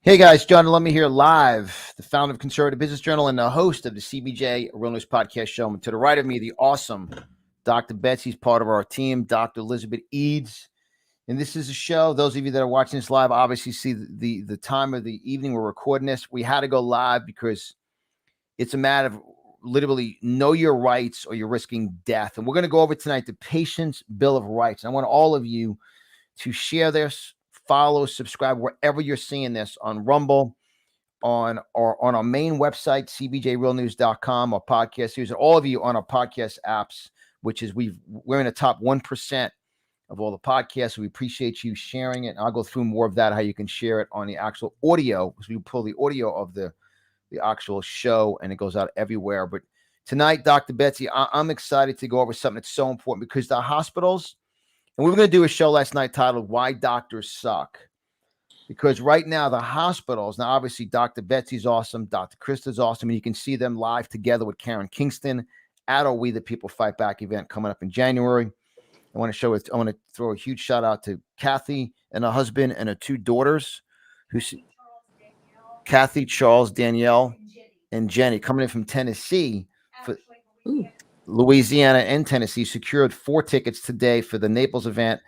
Hey guys, John Di Lemme here live, the founder of Conservative Business Journal and the host of the CBJ Real News Podcast Show. And to the right of me, the awesome Dr. Betsy's part of our team, Dr. Elizabeth Eads. And this is a show. Those of you that are watching this live obviously see the time of the evening we're recording this. We had to go live because it's a matter of literally know your rights or you're risking death. And we're going to go over tonight the Patient's Bill of Rights. And I want all of you to share this, follow, subscribe wherever you're seeing this, on Rumble, on our main website, cbjrealnews.com, our podcast series, and all of you on our podcast apps, which is we're in the top 1% of all the podcasts. We appreciate you sharing it. And I'll go through more of that, how you can share it on the actual audio, because we pull the audio of the actual show and it goes out everywhere. But tonight, Dr. Betsy, I'm excited to go over something that's so important, because the hospitals, and we were going to do a show last night titled Why Doctors Suck. Because right now, the hospitals, now obviously Dr. Betsy's awesome, Dr. Krista's awesome, and you can see them live together with Karen Kingston at our We the People Fight Back event coming up in January. I want to throw a huge shout out to Kathy and her husband and her two daughters, Kathy, Charles, Danielle, and Jenny, coming in from Tennessee. Louisiana and Tennessee secured 4 tickets today for the Naples event.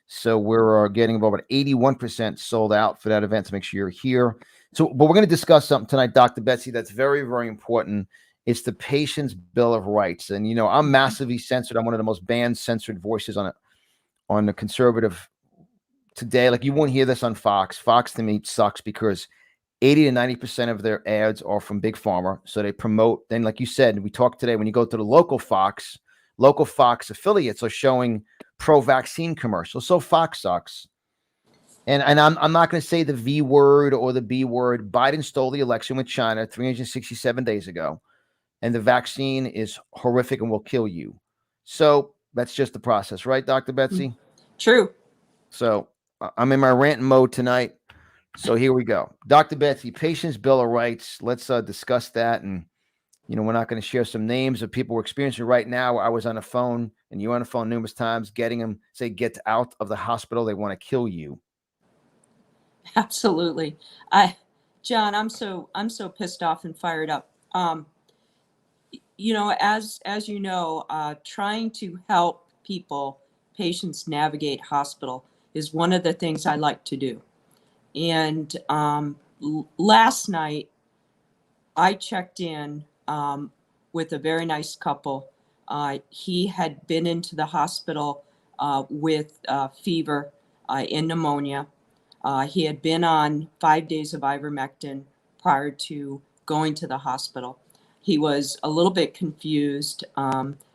So we're getting about 81% sold out for that event. So make sure you're here. But we're going to discuss something tonight, Dr. Betsy, that's very, very important. It's the Patient's Bill of Rights. And, you know, I'm massively censored. I'm one of the most banned, censored voices on the conservative today. Like, you won't hear this on Fox. Fox to me sucks because 80 to 90% of their ads are from Big Pharma. So they promote, then like you said, we talked today, when you go to the local Fox affiliates are showing pro-vaccine commercials. So Fox sucks. And I'm not going to say the V word or the B word. Biden stole the election with China 367 days ago. And the vaccine is horrific and will kill you. So that's just the process, right, Dr. Betsy? True. So I'm in my rant mode tonight. So here we go. Dr. Betsy, Patient's Bill of Rights. Let's discuss that. And, you know, we're not going to share some names of people we're experiencing right now. I was on the phone, and you're on the phone numerous times, getting them say, get out of the hospital. They want to kill you. Absolutely. John, I'm so pissed off and fired up. You know, as you know, trying to help patients navigate hospital is one of the things I like to do. And last night, I checked in with a very nice couple. He had been into the hospital with fever and pneumonia. He had been on 5 days of ivermectin prior to going to the hospital. He was a little bit confused,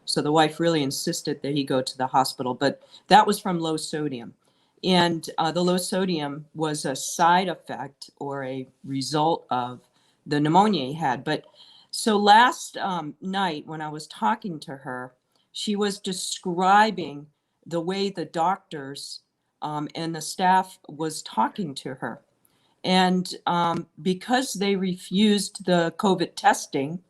so the wife really insisted that he go to the hospital, but that was from low sodium. And the low sodium was a side effect or a result of the pneumonia he had. But so last night when I was talking to her, she was describing the way the doctors and the staff was talking to her. And because they refused the COVID testing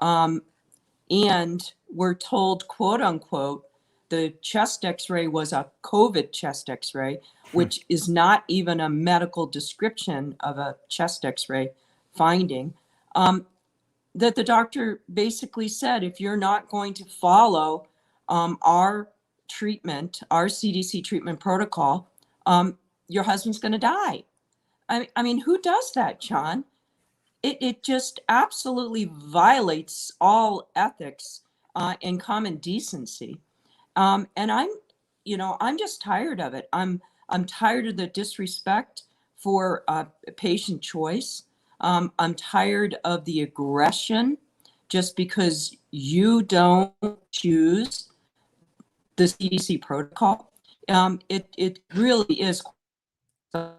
and were told, quote unquote, the chest x-ray was a COVID chest x-ray, which is not even a medical description of a chest x-ray finding, that the doctor basically said, if you're not going to follow our treatment, our CDC treatment protocol, your husband's going to die. I mean, who does that, John? It just absolutely violates all ethics and common decency. And I'm just tired of it. I'm tired of the disrespect for patient choice. I'm tired of the aggression just because you don't choose the CDC protocol. It really is. So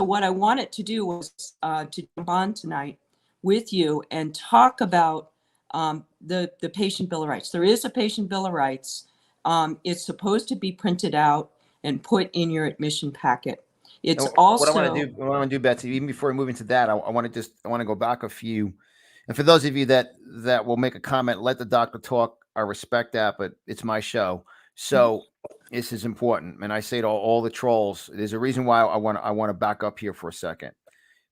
what I wanted to do was to jump on tonight with you and talk about the Patient Bill of Rights. There is a Patient Bill of Rights. It's supposed to be printed out and put in your admission packet. It's also what I want to do, Betsy, even before we move into that, I want to go back a few. And for those of you that will make a comment, let the doctor talk. I respect that, but it's my show. So this is important. And I say to all the trolls, there's a reason why I want to back up here for a second.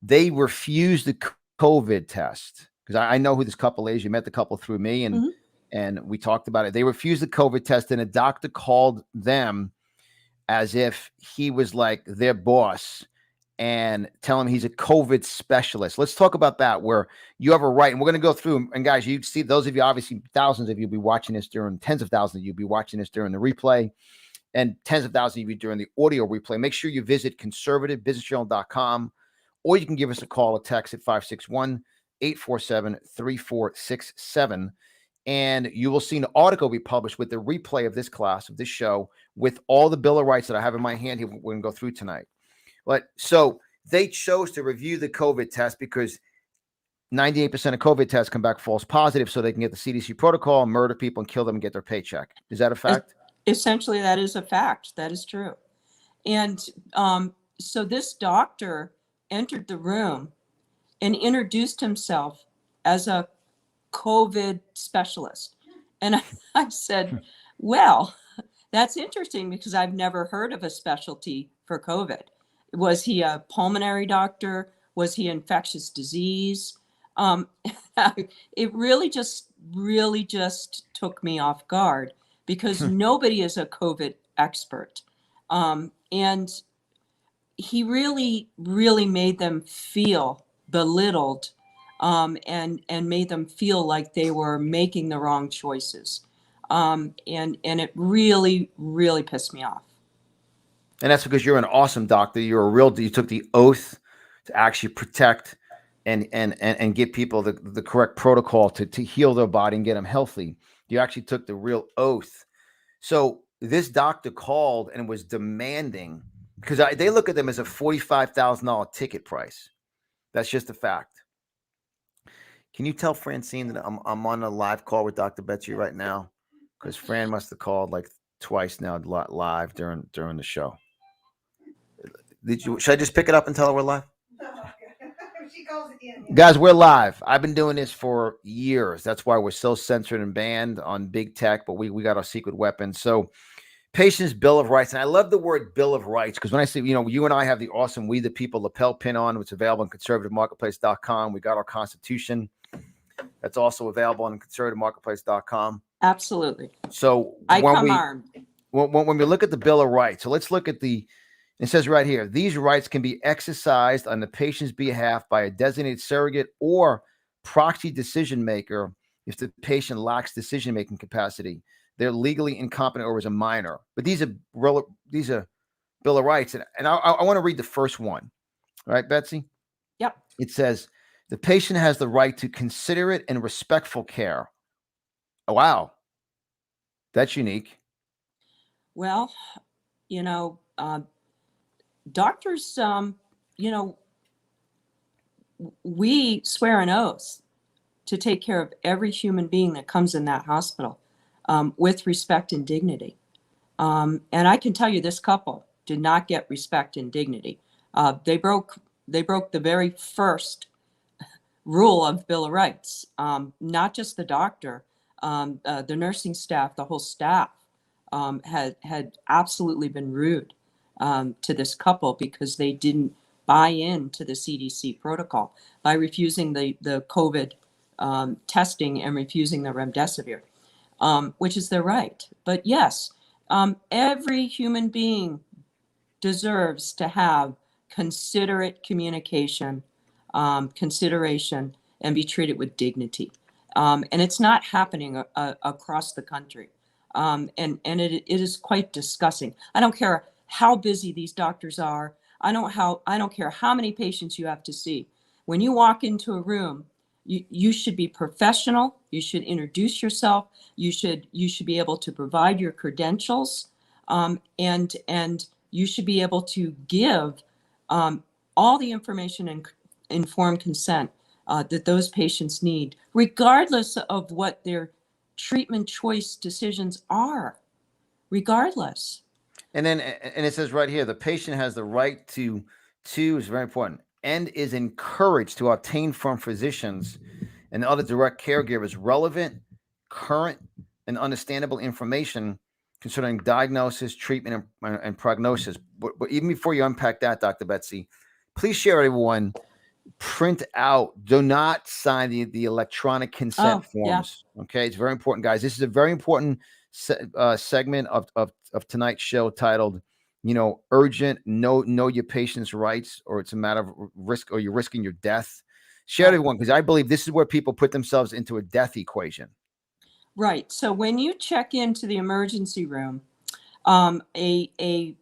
they refused the COVID test because I know who this couple is. You met the couple through me, and we talked about it. They refused the COVID test, and a doctor called them as if he was like their boss and tell him he's a COVID specialist. Let's talk about that, where you have a right. And we're going to go through. And guys, you see, those of you, obviously thousands of you be watching this during, tens of thousands of you be watching this during the replay, and tens of thousands of you during the audio replay. Make sure you visit conservativebusinessjournal.com, or you can give us a call or text at 561-847-3467. And you will see an article we published with the replay of this class, of this show, with all the Bill of Rights that I have in my hand here. We're going to go through tonight. But so they chose to review the COVID test because 98% of COVID tests come back false positive, so they can get the CDC protocol, murder people, and kill them and get their paycheck. Is that a fact? Essentially, that is a fact. That is true. And so this doctor entered the room and introduced himself as a COVID specialist. And I said, well, that's interesting because I've never heard of a specialty for COVID. Was he a pulmonary doctor? Was he infectious disease? It really just took me off guard because nobody is a COVID expert. And he really made them feel belittled, and made them feel like they were making the wrong choices. And it really pissed me off. And that's because you're an awesome doctor. You took the oath to actually protect and give people the correct protocol to heal their body and get them healthy. You actually took the real oath. So this doctor called and was demanding, because they look at them as a $45,000 ticket price. That's just a fact. Can you tell Francine that I'm on a live call with Dr. Betsy right now? Because Fran must have called like twice now live during the show. Should I just pick it up and tell her we're live? She calls it in. Guys, we're live. I've been doing this for years. That's why we're so censored and banned on big tech, but we got our secret weapons. So patient's Bill of Rights. And I love the word Bill of Rights because when I say, you and I have the awesome We the People lapel pin on, which is available on conservativemarketplace.com. We got our Constitution. That's also available on conservativemarketplace.com. Absolutely. So armed. When we look at the Bill of Rights, so let's look at it says right here, these rights can be exercised on the patient's behalf by a designated surrogate or proxy decision maker if the patient lacks decision-making capacity, they're legally incompetent, or is a minor. But these are Bill of Rights. And I want to read the first one. All right, Betsy? Yep. It says, the patient has the right to considerate and respectful care. Oh, wow. That's unique. Well, doctors, we swear an oath to take care of every human being that comes in that hospital with respect and dignity. And I can tell you this couple did not get respect and dignity. They broke the very first rule of Bill of Rights. Not just the doctor, the nursing staff, the whole staff had absolutely been rude to this couple because they didn't buy into the CDC protocol by refusing the COVID testing and refusing the remdesivir, which is their right. But yes, every human being deserves to have considerate communication, consideration, and be treated with dignity. And it's not happening across the country. And it is quite disgusting. I don't care how busy these doctors are. I don't care how many patients you have to see. When you walk into a room, you should be professional. You should introduce yourself. You should be able to provide your credentials, and you should be able to give all the information and informed consent that those patients need, regardless of what their treatment choice decisions are, regardless. And then, and it says right here, the patient has the right to is very important, and is encouraged to obtain from physicians and other direct caregivers relevant, current, and understandable information concerning diagnosis, treatment, and prognosis. But even before you unpack that, Dr. Betsy, please share, everyone, print out, do not sign the electronic consent Oh, yeah. forms. Okay. It's very important, guys. This is a very important segment of tonight's show titled, urgent, know your patient's rights, or it's a matter of risk, or you're risking your death. Share Right. everyone, because I believe this is where people put themselves into a death equation. Right. So when you check into the emergency room, a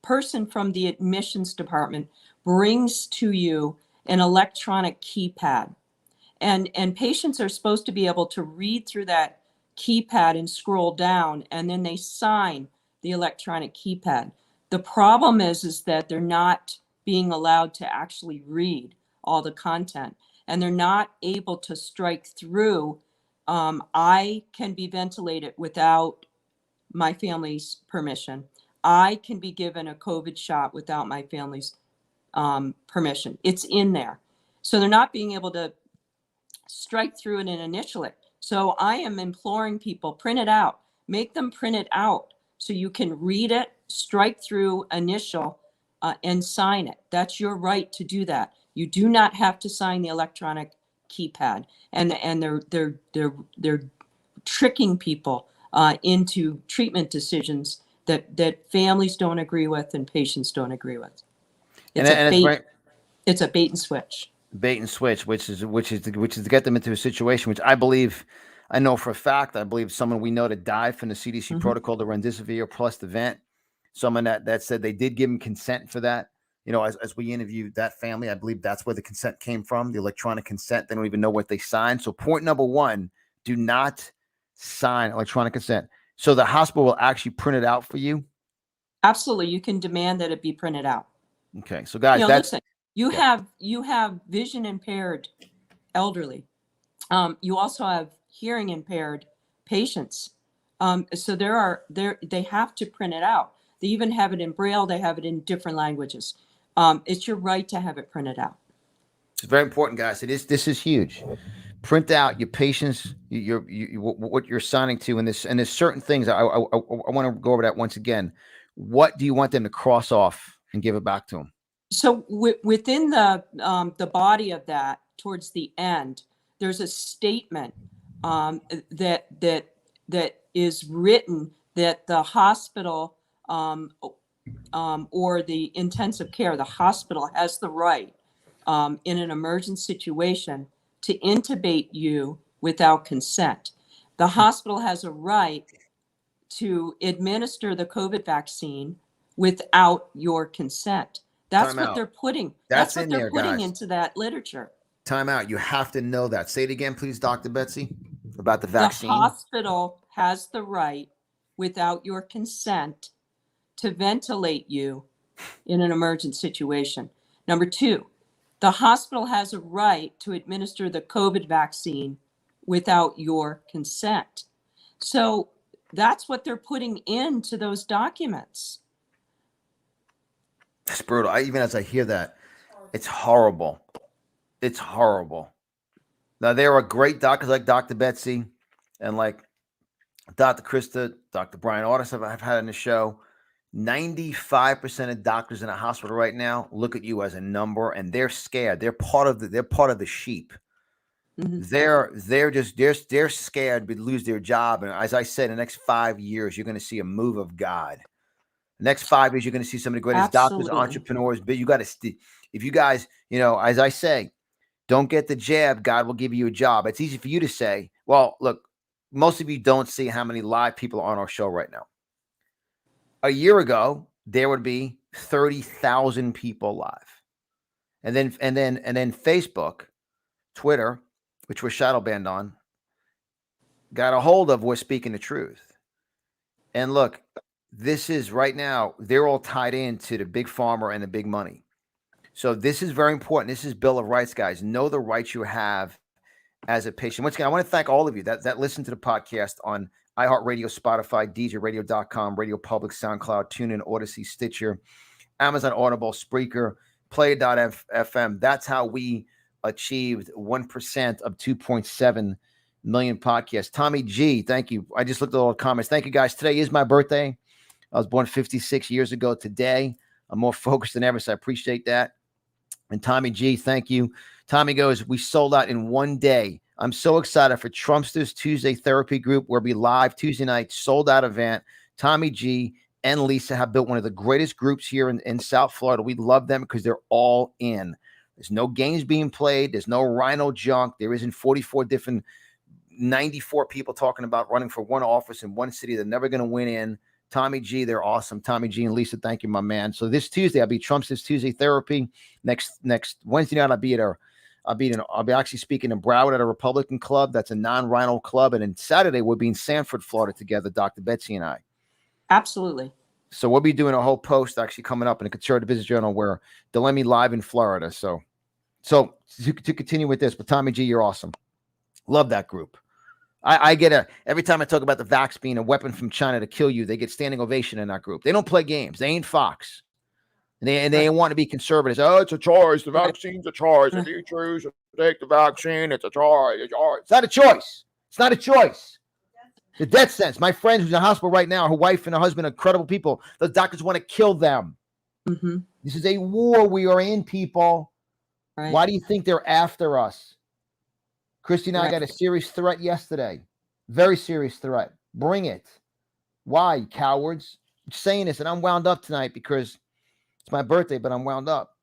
person from the admissions department brings to you an electronic keypad, and patients are supposed to be able to read through that keypad and scroll down, and then they sign the electronic keypad. The problem is that they're not being allowed to actually read all the content, and they're not able to strike through. I can be ventilated without my family's permission. I can be given a COVID shot without my family's permission. It's in there. So they're not being able to strike through it and initial it. So I am imploring people, print it out, make them print it out so you can read it, strike through, initial, and sign it. That's your right to do that. You do not have to sign the electronic keypad, and they're tricking people into treatment decisions that families don't agree with and patients don't agree with. It's it's a bait and switch. Bait and switch, which is to get them into a situation which I know for a fact, I believe someone we know that died from the CDC protocol, the remdesivir plus the vent. Someone that said they did give him consent for that. As we interviewed that family, I believe that's where the consent came from, the electronic consent. They don't even know what they signed. So point number one, do not sign electronic consent. So the hospital will actually print it out for you? Absolutely. You can demand that it be printed out. Okay. So guys, listen, you have vision impaired elderly. You also have hearing impaired patients. So they have to print it out. They even have it in Braille. They have it in different languages. It's your right to have it printed out. It's very important, guys. This is huge. Print out your patients, what you're signing to, and there's certain things. I want to go over that once again. What do you want them to cross off and give it back to them? So within the body of that, towards the end, there's a statement that is written that the hospital or the intensive care, the hospital has the right in an emergency situation to intubate you without consent. The hospital has a right to administer the COVID vaccine without your consent. That's what they're putting. That's what they're putting into that literature. Time out. You have to know that. Say it again, please, Dr. Betsy, about the vaccine. The hospital has the right, without your consent, to ventilate you in an emergent situation. Number two, the hospital has a right to administer the COVID vaccine without your consent. So that's what they're putting into those documents. It's brutal. Even as I hear that, it's horrible. It's horrible. Now, there are great doctors like Dr. Betsy and like Dr. Krista, Dr. Brian Artis I've had on the show. 95% of doctors in a hospital right now look at you as a number, and they're scared. They're part of the sheep. Mm-hmm. They're scared to lose their job. And as I said, in the next 5 years, you're going to see a move of God. The next 5 years, you're going to see some of the greatest doctors, entrepreneurs. But you got to, if you guys, as I say, don't get the jab, God will give you a job. It's easy for you to say, well, look, most of you don't see how many live people are on our show right now. A year ago, there would be 30,000 people live. And then Facebook, Twitter, which we're shadow banned on, got a hold of We're Speaking the Truth. And look, this is right now, they're all tied into the big pharma and the big money. So this is very important. This is Bill of Rights, guys. Know the rights you have as a patient. Once again, I want to thank all of you that listen to the podcast on iHeartRadio, Spotify, DJRadio.com, Radio Public, SoundCloud, TuneIn, Odyssey, Stitcher, Amazon Audible, Spreaker, Play.fm. That's how we achieved 1% of 2.7 million podcasts. Tommy G, thank you. I just looked at all the comments. Thank you, guys. Today is my birthday. I was born 56 years ago today. I'm more focused than ever, so I appreciate that. And Tommy G, thank you. Tommy goes, we sold out in one day. I'm so excited for Trumpster's Tuesday therapy group. We'll be live Tuesday night, sold out event. Tommy G and Lisa have built one of the greatest groups here in South Florida. We love them because they're all in. There's no games being played. There's no rhino junk. There isn't 44 different, 94 people talking about running for one office in one city they're never going to win in. Tommy G, they're awesome. Tommy G and Lisa, thank you, my man. So this Tuesday, I'll be Trumpster's Tuesday therapy. Next Wednesday night, I'll be actually speaking in Broward at a Republican club. That's a non-rhino club. And then Saturday, we'll be in Sanford, Florida together, Dr. Betsy and I. Absolutely. So we'll be doing a whole post actually coming up in the Conservative Business Journal where Di Lemme live in Florida. So to continue with this, but Tommy G, you're awesome. Love that group. I get every time I talk about the vax being a weapon from China to kill you, they get standing ovation in that group. They don't play games. They ain't Fox. And they want to be conservatives. Oh, it's a choice. The vaccine's a choice. If you choose to take the vaccine, it's a choice. It's not a choice. It's not a choice. The death sentence. My friend who's in the hospital right now, her wife and her husband are incredible people. The doctors want to kill them. Mm-hmm. This is a war we are in, people. Right. Why do you think they're after us? Christy and I got a serious threat yesterday. Very serious threat. Bring it. Why, cowards? I'm saying this, and I'm wound up tonight because it's my birthday, but I'm wound up.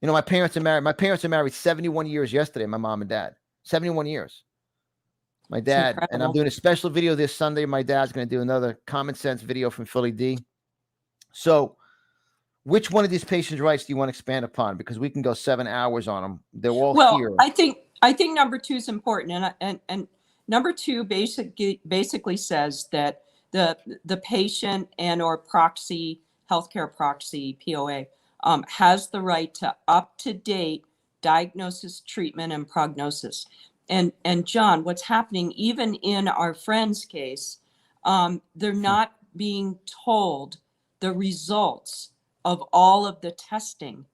My parents are married. My parents are married 71 years yesterday, my mom and dad. 71 years. My dad, and I'm doing a special video this Sunday. My dad's going to do another common sense video from Philly D. So which one of these patients' rights do you want to expand upon? Because we can go 7 hours on them. They're all here. I think number 2 is important, and number 2 basically says that the patient and or proxy, healthcare proxy, POA, has the right to up-to-date diagnosis, treatment, and prognosis. And John, what's happening even in our friend's case, they're not being told the results of all of the testing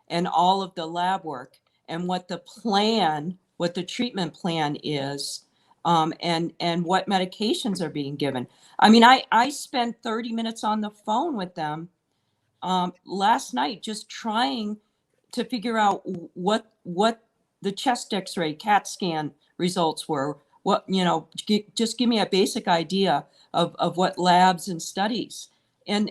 and all of the lab work and what the treatment plan is, and what medications are being given. I mean, I spent 30 minutes on the phone with them last night just trying to figure out what the chest x-ray CAT scan results were. Just give me a basic idea of what labs and studies, and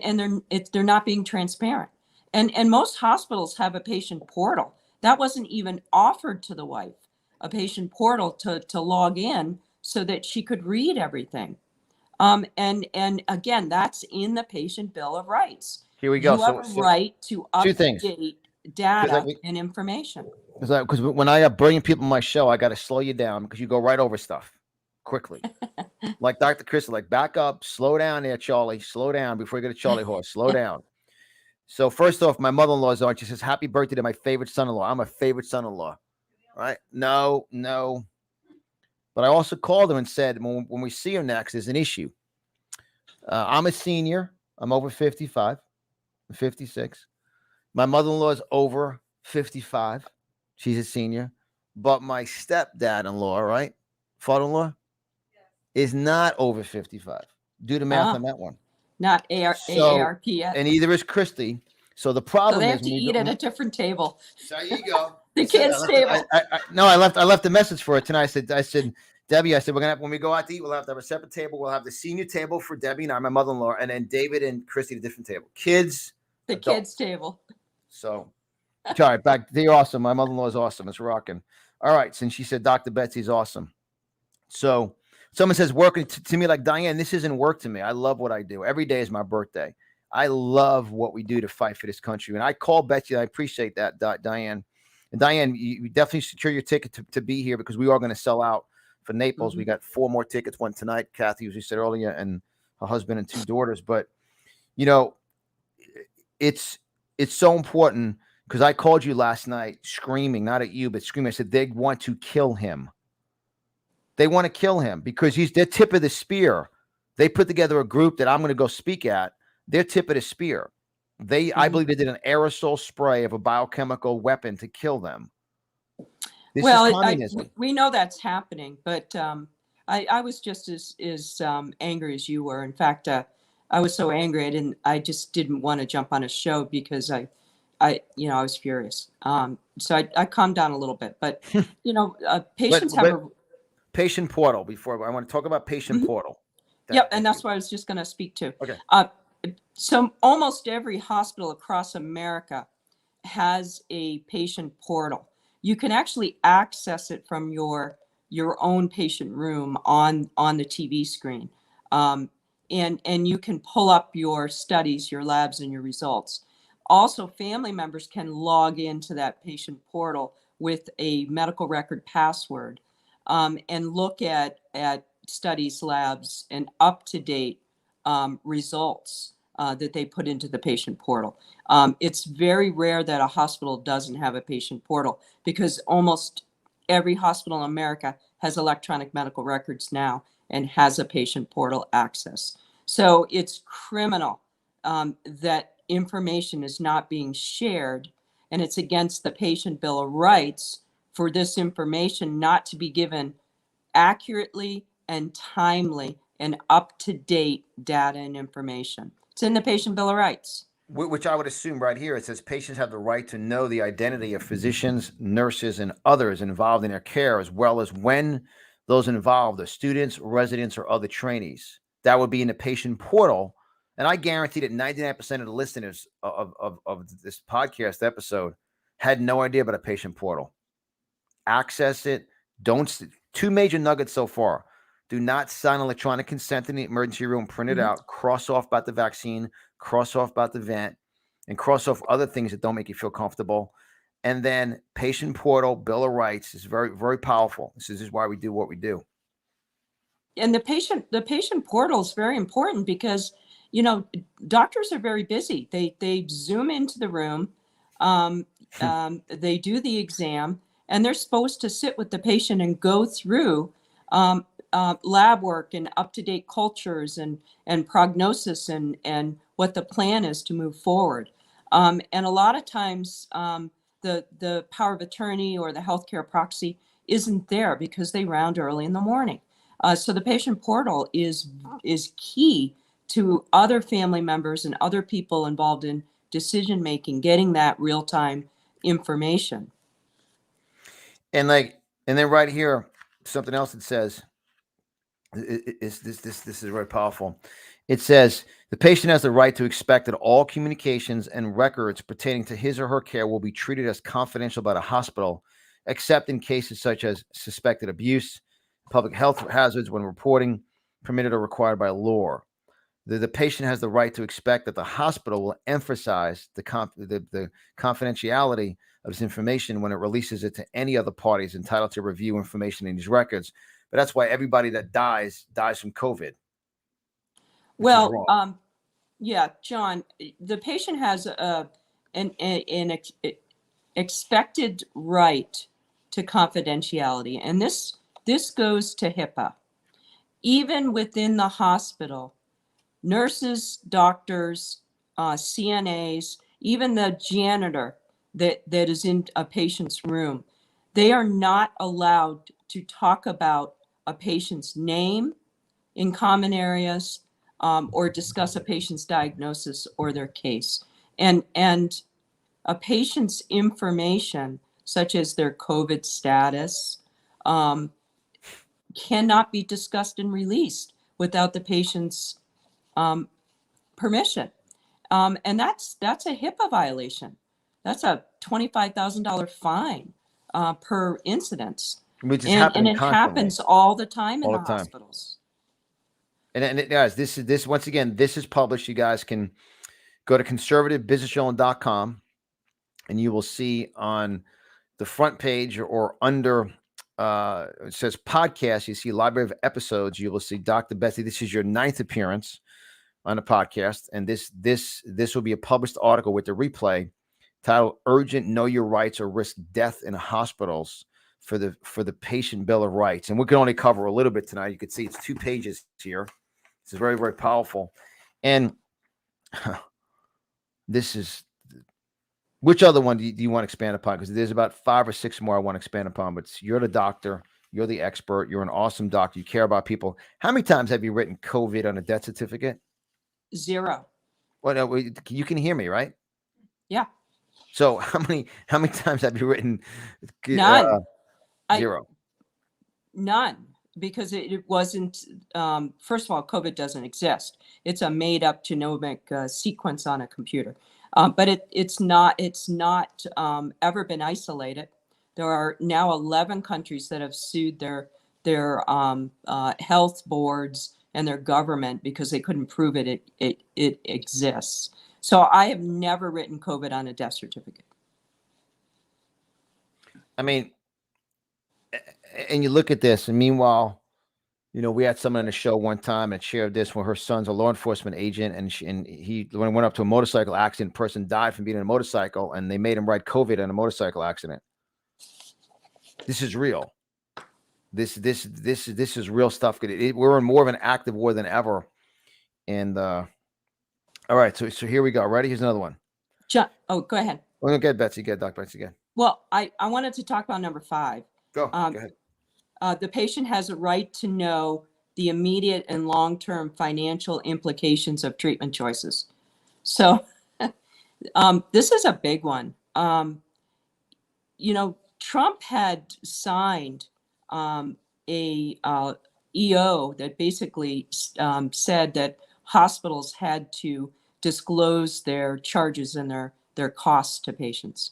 they're not being transparent. And most hospitals have a patient portal. That wasn't even offered to the wife, a patient portal to log in so that she could read everything. And again, that's in the patient bill of rights. Here we go. You have a right to update data and information. Because when I have brilliant people on my show, I got to slow you down because you go right over stuff quickly. Like Dr. Chris, like back up, slow down there, Charlie. Slow down before you get a Charlie horse. Slow down. So first off, my mother-in-law's on. She says, happy birthday to my favorite son-in-law. I'm a favorite son-in-law. Right? No. But I also called him and said, when we see him next, there's an issue. I'm a senior. I'm over 55. I'm 56. My mother-in-law is over 55. She's a senior. But my stepdad-in-law, right? Father-in-law, is not over 55. Do the math on that one. Not AARP yet. And either is Christy. So the problem they is have to eat at a different table. So there you go. The kids' table. I left a message for her tonight. I said, Debbie, we're gonna when we go out to eat, we'll have to have a separate table. We'll have the senior table for Debbie and I, my mother-in-law, and then David and Christy, the different table. Kids. The adults. kids' table. So, all right, back. They're awesome. My mother-in-law is awesome. It's rocking. All right, since she said Dr. Betsy's awesome. So someone says working to me like Diane. This isn't work to me. I love what I do. Every day is my birthday. I love what we do to fight for this country. And I call Betsy. I appreciate that, Diane. And Diane, you definitely secure your ticket to be here because we are going to sell out for Naples. Mm-hmm. We got 4 more tickets, one tonight, Kathy, as you said earlier, and her husband and 2 daughters. But, it's so important because I called you last night screaming, not at you, but screaming. I said, they want to kill him. They want to kill him because he's their tip of the spear. They put together a group that I'm going to go speak at. Their tip of the spear. I believe they did an aerosol spray of a biochemical weapon to kill them. This is communism. We know that's happening, but I was just as angry as you were. In fact, I was so angry I just didn't want to jump on a show because I was furious. So I calmed down a little bit, but patients But have a. patient portal, before I want to talk about patient Mhm. portal. Yep, and that's what I was just going to speak to. Okay. So almost every hospital across America has a patient portal. You can actually access it from your own patient room on the TV screen, and you can pull up your studies, your labs, and your results. Also, family members can log into that patient portal with a medical record password, and look at studies, labs, and up to date results that they put into the patient portal. It's very rare that a hospital doesn't have a patient portal, because almost every hospital in America has electronic medical records now and has a patient portal access. So it's criminal that information is not being shared, and it's against the Patient Bill of Rights for this information not to be given accurately and timely and up-to-date data and information. It's in the Patient Bill of Rights. Which I would assume right here, it says patients have the right to know the identity of physicians, nurses, and others involved in their care, as well as when those involved are students, residents, or other trainees. That would be in the patient portal. And I guarantee that 99% of the listeners of this podcast episode had no idea about a patient portal. Access it. Two major nuggets so far. Do not sign electronic consent in the emergency room, print it out, cross off about the vaccine, cross off about the vent, and cross off other things that don't make you feel comfortable. And then patient portal, Bill of Rights is very, very powerful. This is why we do what we do. And the patient portal is very important because, doctors are very busy. They zoom into the room, they do the exam, and they're supposed to sit with the patient and go through lab work and up-to-date cultures and prognosis and what the plan is to move forward. And a lot of times the power of attorney or the healthcare proxy isn't there because they round early in the morning. So the patient portal is key to other family members and other people involved in decision making, getting that real-time information. And then right here, something else it says this is very powerful. It says the patient has the right to expect that all communications and records pertaining to his or her care will be treated as confidential by the hospital, except in cases such as suspected abuse, public health hazards when reporting permitted or required by law. The patient has the right to expect that the hospital will emphasize the confidentiality of this information when it releases it to any other parties entitled to review information in these records. But that's why everybody that dies from COVID. Well, yeah, John, the patient has an expected right to confidentiality, and this goes to HIPAA. Even within the hospital, nurses, doctors, CNAs, even the janitor that is in a patient's room, they are not allowed to talk about a patient's name in common areas, or discuss a patient's diagnosis or their case. And a patient's information, such as their COVID status, cannot be discussed and released without the patient's permission. And that's a HIPAA violation. That's a $25,000 fine per incident. Which is And happening it constantly. happens all the time in All the the time. hospitals. And guys, this once again, this is published. You guys can go to conservativebusinessjournal.com and you will see on the front page or under it says podcast, you see library of episodes. You will see Dr. Besty. This is your 9th appearance on the podcast, and this will be a published article with the replay titled "Urgent: Know Your Rights or Risk Death in Hospitals" for the Patient Bill of Rights. And we can only cover a little bit tonight. You can see it's 2 pages here. This is very, very powerful. And this is, which other one do you want to expand upon? Because there's about 5 or 6 more I want to expand upon. But you're the doctor. You're the expert. You're an awesome doctor. You care about people. How many times have you written COVID on a death certificate? 0. Well, no, you can hear me, right? Yeah. So how many times have you written None. zero? None, because it wasn't, first of all, COVID doesn't exist. It's a made up genomic sequence on a computer. But it's not ever been isolated. There are now 11 countries that have sued their health boards and their government because they couldn't prove it exists. So I have never written COVID on a death certificate. I mean, and you look at this, and meanwhile, we had someone on the show one time and shared this where her son's a law enforcement agent, and he when he went up to a motorcycle accident, person died from being in a motorcycle, and they made him write COVID in a motorcycle accident. This is real. This is real stuff. We're in more of an active war than ever. And all right, so here we go. Ready? Here's another one. John, go ahead. We're gonna get Betsy. Get Dr. Betsy again. Well, I wanted to talk about number 5. Go ahead. The patient has a right to know the immediate and long-term financial implications of treatment choices. So this is a big one. Trump had signed a EO that basically said that hospitals had to disclose their charges and their costs to patients.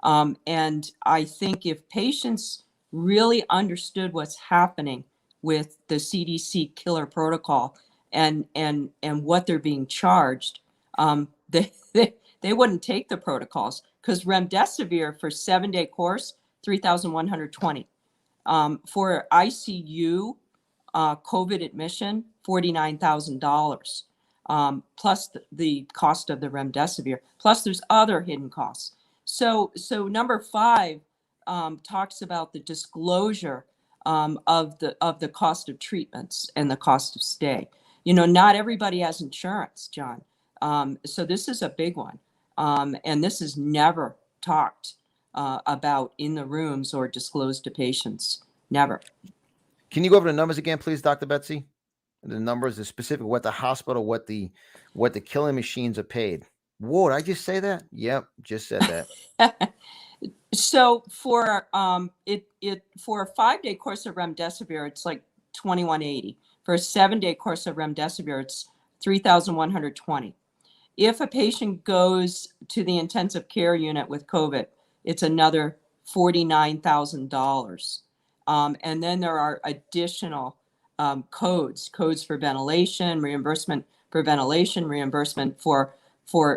And I think if patients really understood what's happening with the CDC killer protocol and what they're being charged, they wouldn't take the protocols, because remdesivir for 7-day course, $3,120. For ICU COVID admission, $49,000, plus the cost of the remdesivir. Plus, there's other hidden costs. So number 5 talks about the disclosure of the cost of treatments and the cost of stay. Not everybody has insurance, John. So this is a big one, and this is never talked about in the rooms or disclosed to patients. Never. Can you go over the numbers again, please, Dr. Betsy? The numbers, the specific, what the hospital, what the killing machines are paid. Whoa, did I just say that? Yep, just said that. So for for a 5-day course of remdesivir, it's like $2,180. For a 7-day course of remdesivir, it's $3,120. If a patient goes to the intensive care unit with COVID, it's another $49,000. And then there are additional codes for ventilation, reimbursement for ventilation, reimbursement for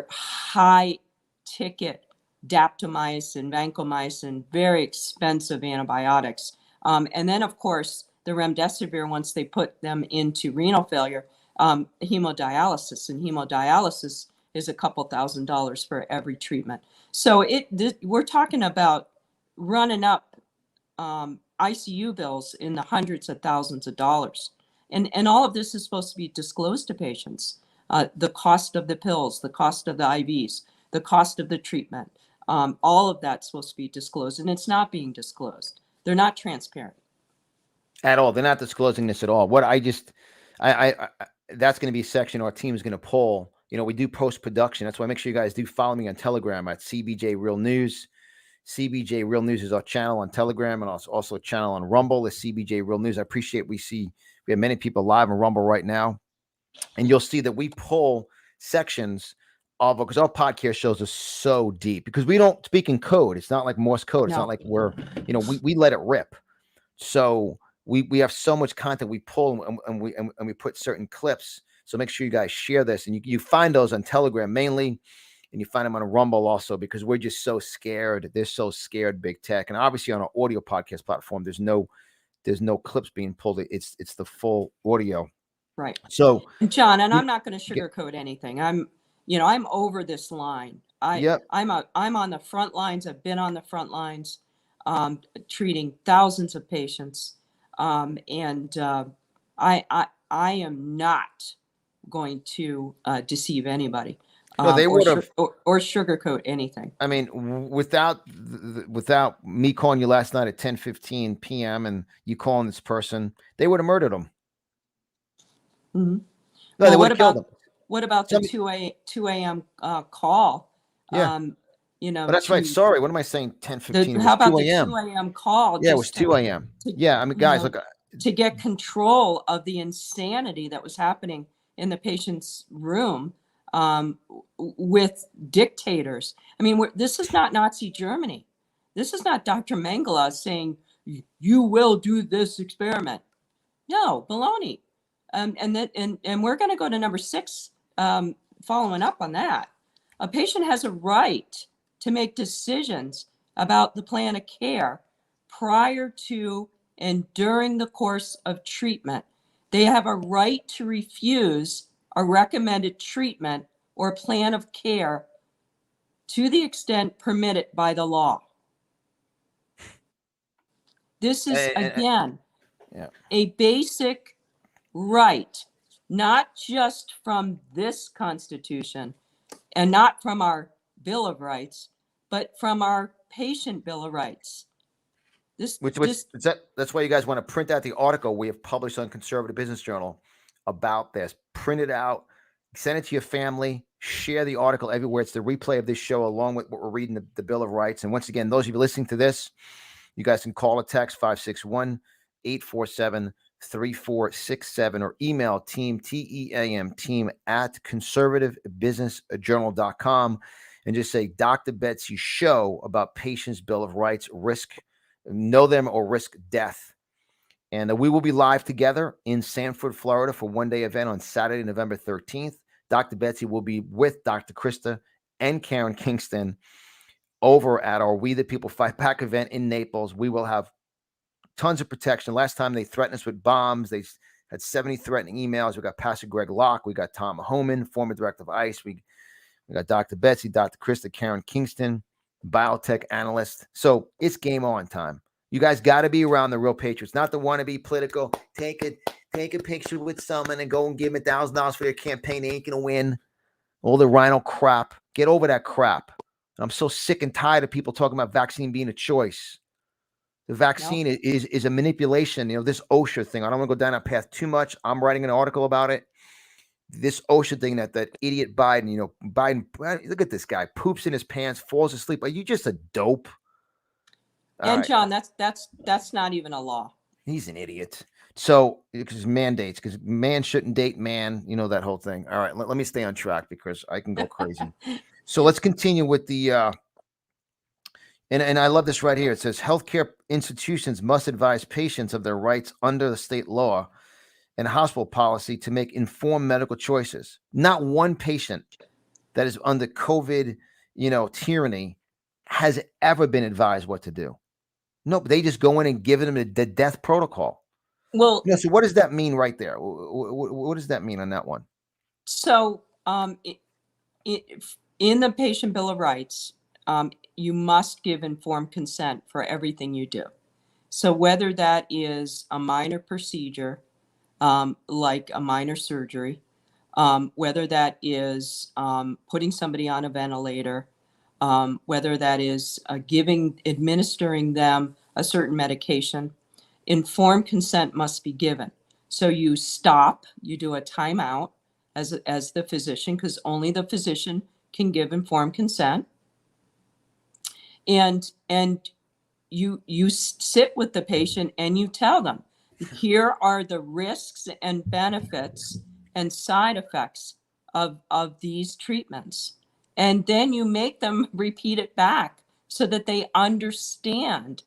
high ticket daptomycin, vancomycin, very expensive antibiotics. And then, of course, the remdesivir, once they put them into renal failure, hemodialysis. And hemodialysis is a couple $1,000s for every treatment. So we're talking about running up ICU bills in the hundreds of thousands of dollars. And all of this is supposed to be disclosed to patients. The cost of the pills, the cost of the IVs, the cost of the treatment. All of that's supposed to be disclosed, and it's not being disclosed. They're not transparent At all. They're not disclosing this at all. What I that's going to be a section our team is going to pull. We do post-production. That's why make sure you guys do follow me on Telegram at CBJ Real News. CBJ Real News is our channel on Telegram, and also a channel on Rumble is CBJ Real News. I appreciate we have many people live on Rumble right now, and you'll see that we pull sections of, because our podcast shows are so deep, because we don't speak in code. It's not like Morse code. It's not like we let it rip. So we have so much content we pull, and we put certain clips. So make sure you guys share this, and you find those on Telegram mainly, and you find them on Rumble also, because we're just so scared. They're so scared, big tech, and obviously on our audio podcast platform, there's no clips being pulled. It's the full audio. Right. So, John, and I'm not going to sugarcoat anything. I'm over this line. I'm on the front lines. I've been on the front lines, treating thousands of patients, and I am not going to deceive anybody. No, they would have or sugarcoat anything. I mean, without me calling you last night at 10:15 p.m. and you calling this person, they would have murdered him. Mm-hmm. No, they would have killed him. What about the 2 a.m. Call? Yeah. you know, Oh, that's right. to Sorry. What am I saying? 10:15. It how was about 2 the 2 a.m. a.m. call Yeah, it was just 2 a.m. to, Yeah. I mean, you guys, know, look, to get control of the insanity that was happening in the patient's room with dictators. I mean, this is not Nazi Germany. This is not Dr. Mengele saying, you will do this experiment. No, baloney. And we're going to go to number 6, following up on that. A patient has a right to make decisions about the plan of care prior to and during the course of treatment. They have a right to refuse a recommended treatment or plan of care to the extent permitted by the law. This is, again, yeah. a basic right, not just from this Constitution and not from our Bill of Rights, but from our patient Bill of Rights. That's why you guys want to print out the article we have published on Conservative Business Journal about this. Print it out, send it to your family, share the article everywhere. It's the replay of this show along with what we're reading, the Bill of Rights. And once again, those of you listening to this, you guys can call or text 561-847-3467 or email team, TEAM, team at conservativebusinessjournal.com and just say, Dr. Betsy show about Patients' Bill of Rights, know them or risk death. And we will be live together in Sanford, Florida for one-day event on Saturday, November 13th. Dr. Betsy will be with Dr. Krista and Karen Kingston over at our We the People Fight Back event in Naples. We will have tons of protection. Last time they threatened us with bombs. They had 70 threatening emails. We got Pastor Greg Locke. We got Tom Homan, former director of ICE. We got Dr. Betsy, Dr. Krista, Karen Kingston, biotech analyst. So it's game on time. You guys got to be around the real patriots, not the wannabe political. Take a picture with someone and go and give them $1,000 for their campaign. They ain't going to win. All the rhino crap. Get over that crap. I'm so sick and tired of people talking about vaccine being a choice. The vaccine is a manipulation. You know, this OSHA thing. I don't want to go down that path too much. I'm writing an article about it. This OSHA thing that idiot Biden, look at this guy, poops in his pants, falls asleep. Are you just a dope? And John, that's not even a law. He's an idiot. So because mandates, because man shouldn't date man, that whole thing. All right, let me stay on track because I can go crazy. So let's continue with the and I love this right here. It says healthcare institutions must advise patients of their rights under the state law and hospital policy to make informed medical choices. Not one patient that is under COVID, tyranny has ever been advised what to do. No, but they just go in and give them the death protocol. Well, so what does that mean right there? What does that mean on that one? So in the Patient Bill of Rights, you must give informed consent for everything you do. So whether that is a minor procedure, like a minor surgery, whether that is putting somebody on a ventilator, whether that is administering them a certain medication, informed consent must be given. So you stop, you do a timeout as the physician, because only the physician can give informed consent. And you sit with the patient and you tell them, here are the risks and benefits and side effects of these treatments. And then you make them repeat it back so that they understand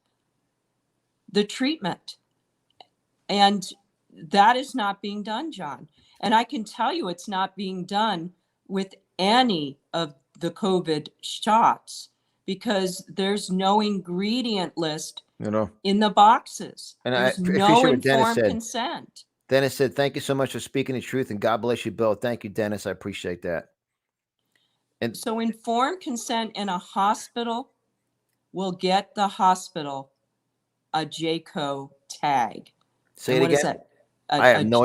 the treatment. And that is not being done, John. And I can tell you it's not being done with any of the COVID shots because there's no ingredient list in the boxes. And there's I no appreciate what Dennis informed said. consent. Dennis said, thank you so much for speaking the truth and God bless you both. Thank you, Dennis. I appreciate that. And so informed consent in a hospital will get the hospital a JCO tag. Say it again. I have no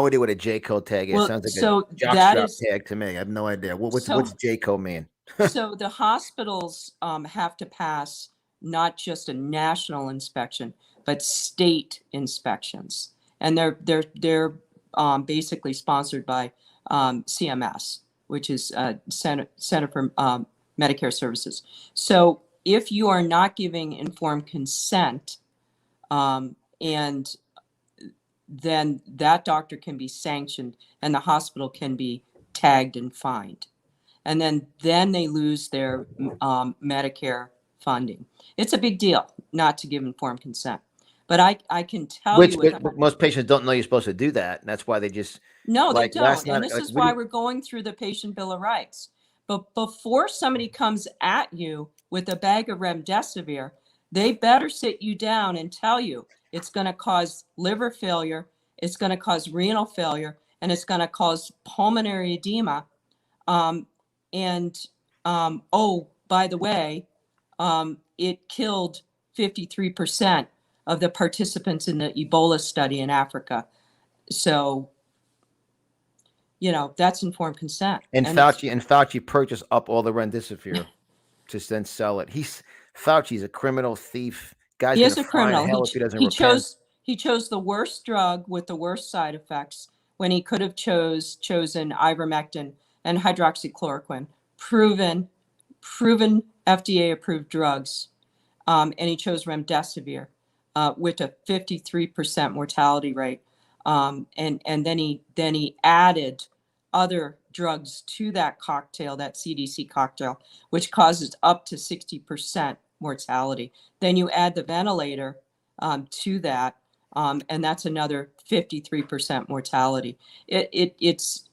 idea what a JCO tag is. Sounds like a jockstrap tag to me. I have no idea. What's JCO mean? So the hospitals have to pass not just a national inspection, but state inspections, and they're basically sponsored by CMS, which is Center for Medicare services. So if you are not giving informed consent, and then that doctor can be sanctioned and the hospital can be tagged and fined. And then they lose their Medicare funding. It's a big deal not to give informed consent. But I can tell Which you but most patients don't know you're supposed to do that. And that's why they just no, they like last don't. And night. this Like, is why we're going through the Patient Bill of Rights. But before somebody comes at you with a bag of remdesivir, they better sit you down and tell you it's going to cause liver failure, it's going to cause renal failure, and it's going to cause pulmonary edema. Oh, by the way, it killed 53% of the participants in the Ebola study in Africa. So, that's informed consent. and Fauci purchased up all the remdesivir to then sell it. Fauci's a criminal thief. Guy's He gonna is a fry in criminal. hell if he doesn't He repent. chose the worst drug with the worst side effects when he could have chosen ivermectin and hydroxychloroquine, proven FDA approved drugs, and he chose remdesivir with a 53% mortality rate, and then he added other drugs to that cocktail, that CDC cocktail, which causes up to 60% mortality. Then you add the ventilator to that, and that's another 53% mortality. It's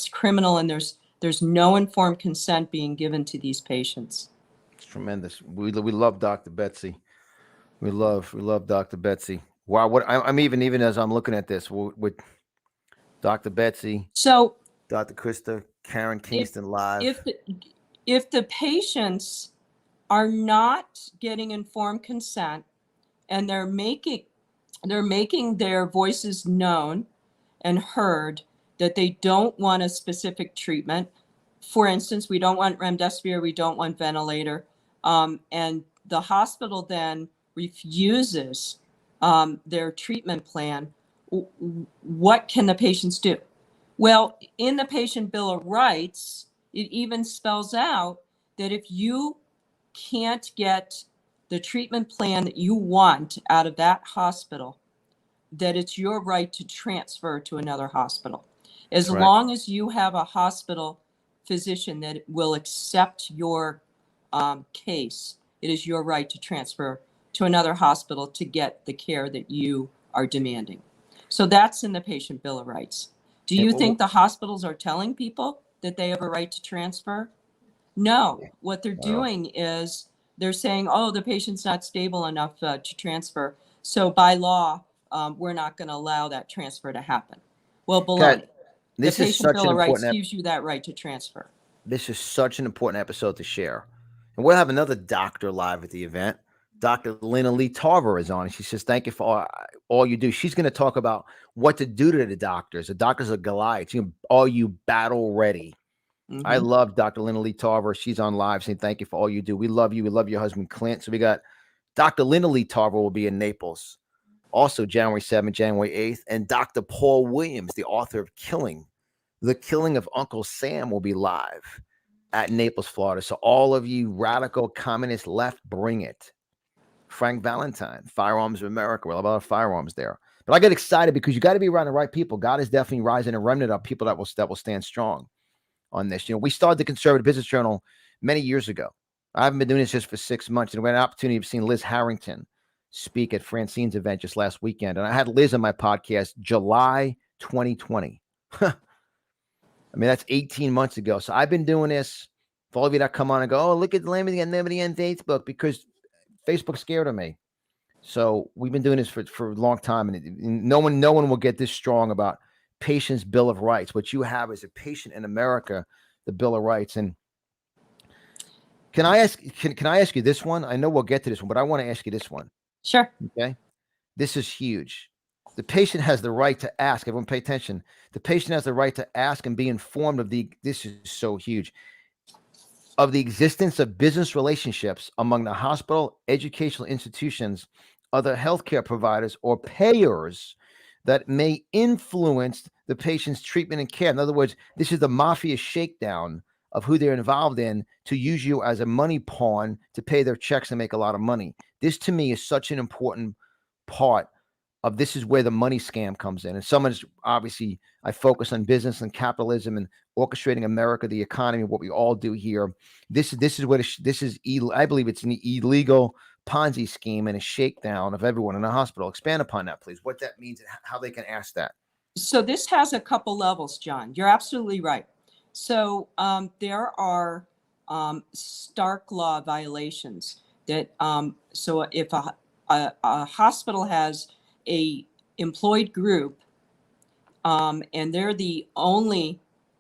criminal, and there's no informed consent being given to these patients. It's tremendous. We love Dr. Betsy. We love Dr. Betsy. Wow. What I'm even as I'm looking at this with Dr. Betsy, So Dr. Krista, Karen Kingston live. if the patients are not getting informed consent and they're making their voices known and heard that they don't want a specific treatment. For instance, we don't want remdesivir, we don't want ventilator, and the hospital then refuses their treatment plan. What can the patients do? Well, in the Patient Bill of Rights, it even spells out that if you can't get the treatment plan that you want out of that hospital, that it's your right to transfer to another hospital. As Correct. long as you have a hospital physician that will accept your case, it is your right to transfer to another hospital to get the care that you are demanding. So that's in the Patient Bill of Rights. Do you think the hospitals are telling people that they have a right to transfer? No. What they're doing is they're saying, oh, the patient's not stable enough to transfer. So by law, we're not going to allow that transfer to happen. Well, baloney. This The is Patient such Bill an of Rights important gives you that right to transfer. This is such an important episode to share. And we'll have another doctor live at the event. Dr. Lena Lee Tarver is on, and she says, thank you for all you do. She's going to talk about what to do to the doctors. The doctors are Goliaths. Are you battle ready? Mhm. I love Dr. Lena Lee Tarver. She's on live saying, thank you for all you do. We love you. We love your husband, Clint. So we got Dr. Lena Lee Tarver will be in Naples. Also, January 7th, January 8th. And Dr. Paul Williams, the author of The Killing of Uncle Sam, will be live at Naples, Florida. So all of you radical communist left, bring it. Frank Valentine, Firearms of America. We're all about firearms there. But I get excited because you got to be around the right people. God is definitely rising a remnant of people that will stand strong on this. We started the Conservative Business Journal many years ago. I haven't been doing this just for 6 months. And we had an opportunity of seeing Liz Harrington speak at Francine's event just last weekend. And I had Liz on my podcast July 2020. I mean, that's 18 months ago. So I've been doing this for all of you that come on and go, oh, look at Lemme and Lemme on Facebook, because Facebook's scared of me. So we've been doing this for a long time. And no one will get this strong about patient's Bill of Rights. What you have as a patient in America, the Bill of Rights. And can I ask you this one? I know we'll get to this one, but I want to ask you this one. Sure. Okay. This is huge. The patient has the right to ask. Everyone pay attention. The patient has the right to ask and be informed of this is so huge, of the existence of business relationships among the hospital, educational institutions, other healthcare providers, or payers that may influence the patient's treatment and care. In other words, this is the mafia shakedown of who they're involved in to use you as a money pawn to pay their checks and make a lot of money. This to me is such an important part of this is where the money scam comes in. And someone's obviously, I focus on business and capitalism and orchestrating America, the economy, what we all do here. This is what I believe it's an illegal Ponzi scheme and a shakedown of everyone in a hospital. Expand upon that, please. What that means and how they can ask that. So this has a couple levels, John. You're absolutely right. So there are stark law violations that. So if a hospital has a employed group, and they're the only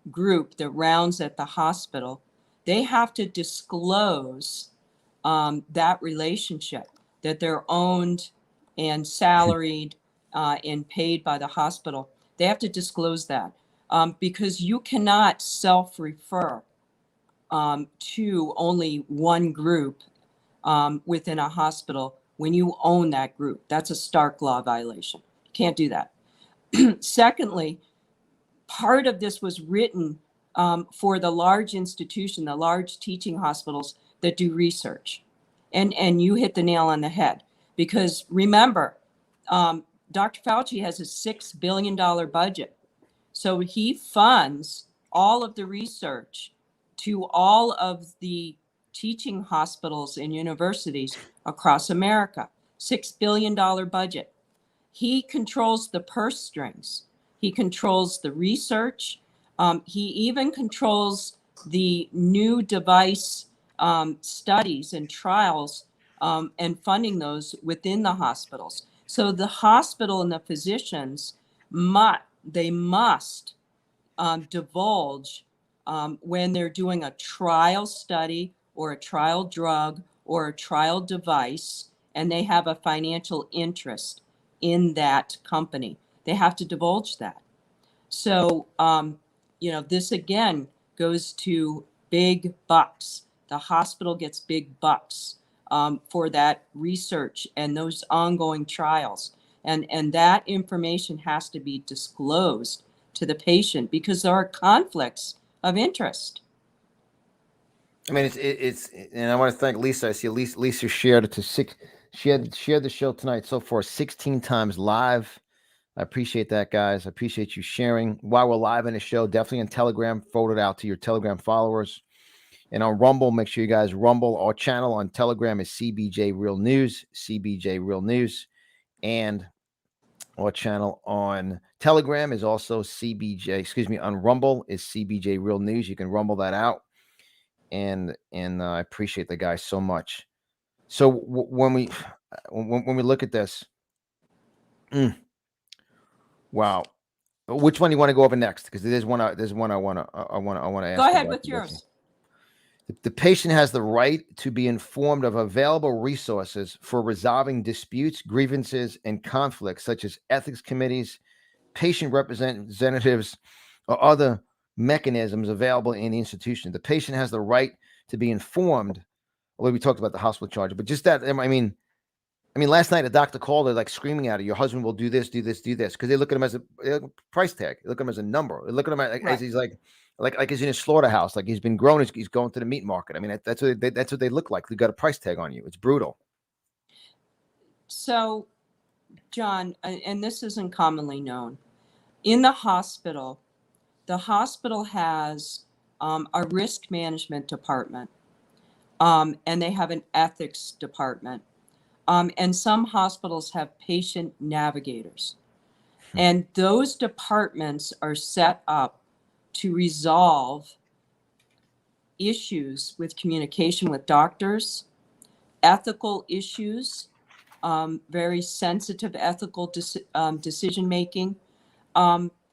group that rounds at the hospital, they have to disclose that relationship, that they're owned and salaried and paid by the hospital. They have to disclose that because you cannot self-refer to only one group within a hospital when you own that group. That's a stark law violation. You can't do that. Secondly, part of this was written for the large institution, the large teaching hospitals that do research. And you hit the nail on the head. Because remember, Dr. Fauci has a $6 billion budget. So he funds all of the research to all of the teaching hospitals and universities across America. $6 billion budget. He controls the purse strings. He controls the research. He even controls the new device studies and trials and funding those within the hospitals. So the hospital and the physicians must divulge when they're doing a trial study or a trial drug or a trial device, and they have a financial interest in that company. They have to divulge that. So, this again goes to big bucks. The hospital gets big bucks for that research and those ongoing trials. And that information has to be disclosed to the patient because there are conflicts of interest. I mean, it's, and I want to thank Lisa. I see Lisa shared it to six. She had shared the show tonight so far 16 times live. I appreciate that, guys. I appreciate you sharing while we're live in the show. Definitely on Telegram, forward it out to your Telegram followers. And on Rumble, make sure you guys Rumble. Our channel on Telegram is CBJ Real News, CBJ Real News. And our channel on Telegram is also on Rumble is CBJ Real News. You can rumble that out. And I appreciate the guys so much. So when we look at this, wow, which one do you want to go over next? Because there's one I want to ask. Go ahead with yours. The patient has the right to be informed of available resources for resolving disputes, grievances, and conflicts, such as ethics committees, patient representatives, or other mechanisms available in the institution. The patient has the right to be informed. Well, we talked about the hospital charge, but just that, I mean, last night a doctor called her like screaming at her, your husband will do this, because they look at him as a price tag. They look at him as a number. They look at him as he's like he's in a slaughterhouse, like he's been grown, he's going to the meat market. I mean, that's what they look like. They got a price tag on you. It's brutal. So, John, and this isn't commonly known, in the hospital has a risk management department, and they have an ethics department. And some hospitals have patient navigators. And those departments are set up to resolve issues with communication with doctors, ethical issues, very sensitive ethical decision making, doctors,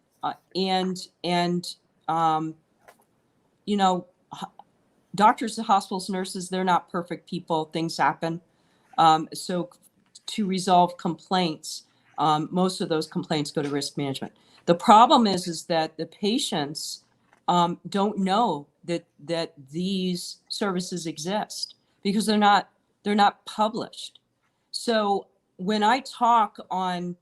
hospitals, nurses, they're not perfect people. Things happen. So to resolve complaints, most of those complaints go to risk management. The problem is that the patients don't know that these services exist because they're not published. So when I talk on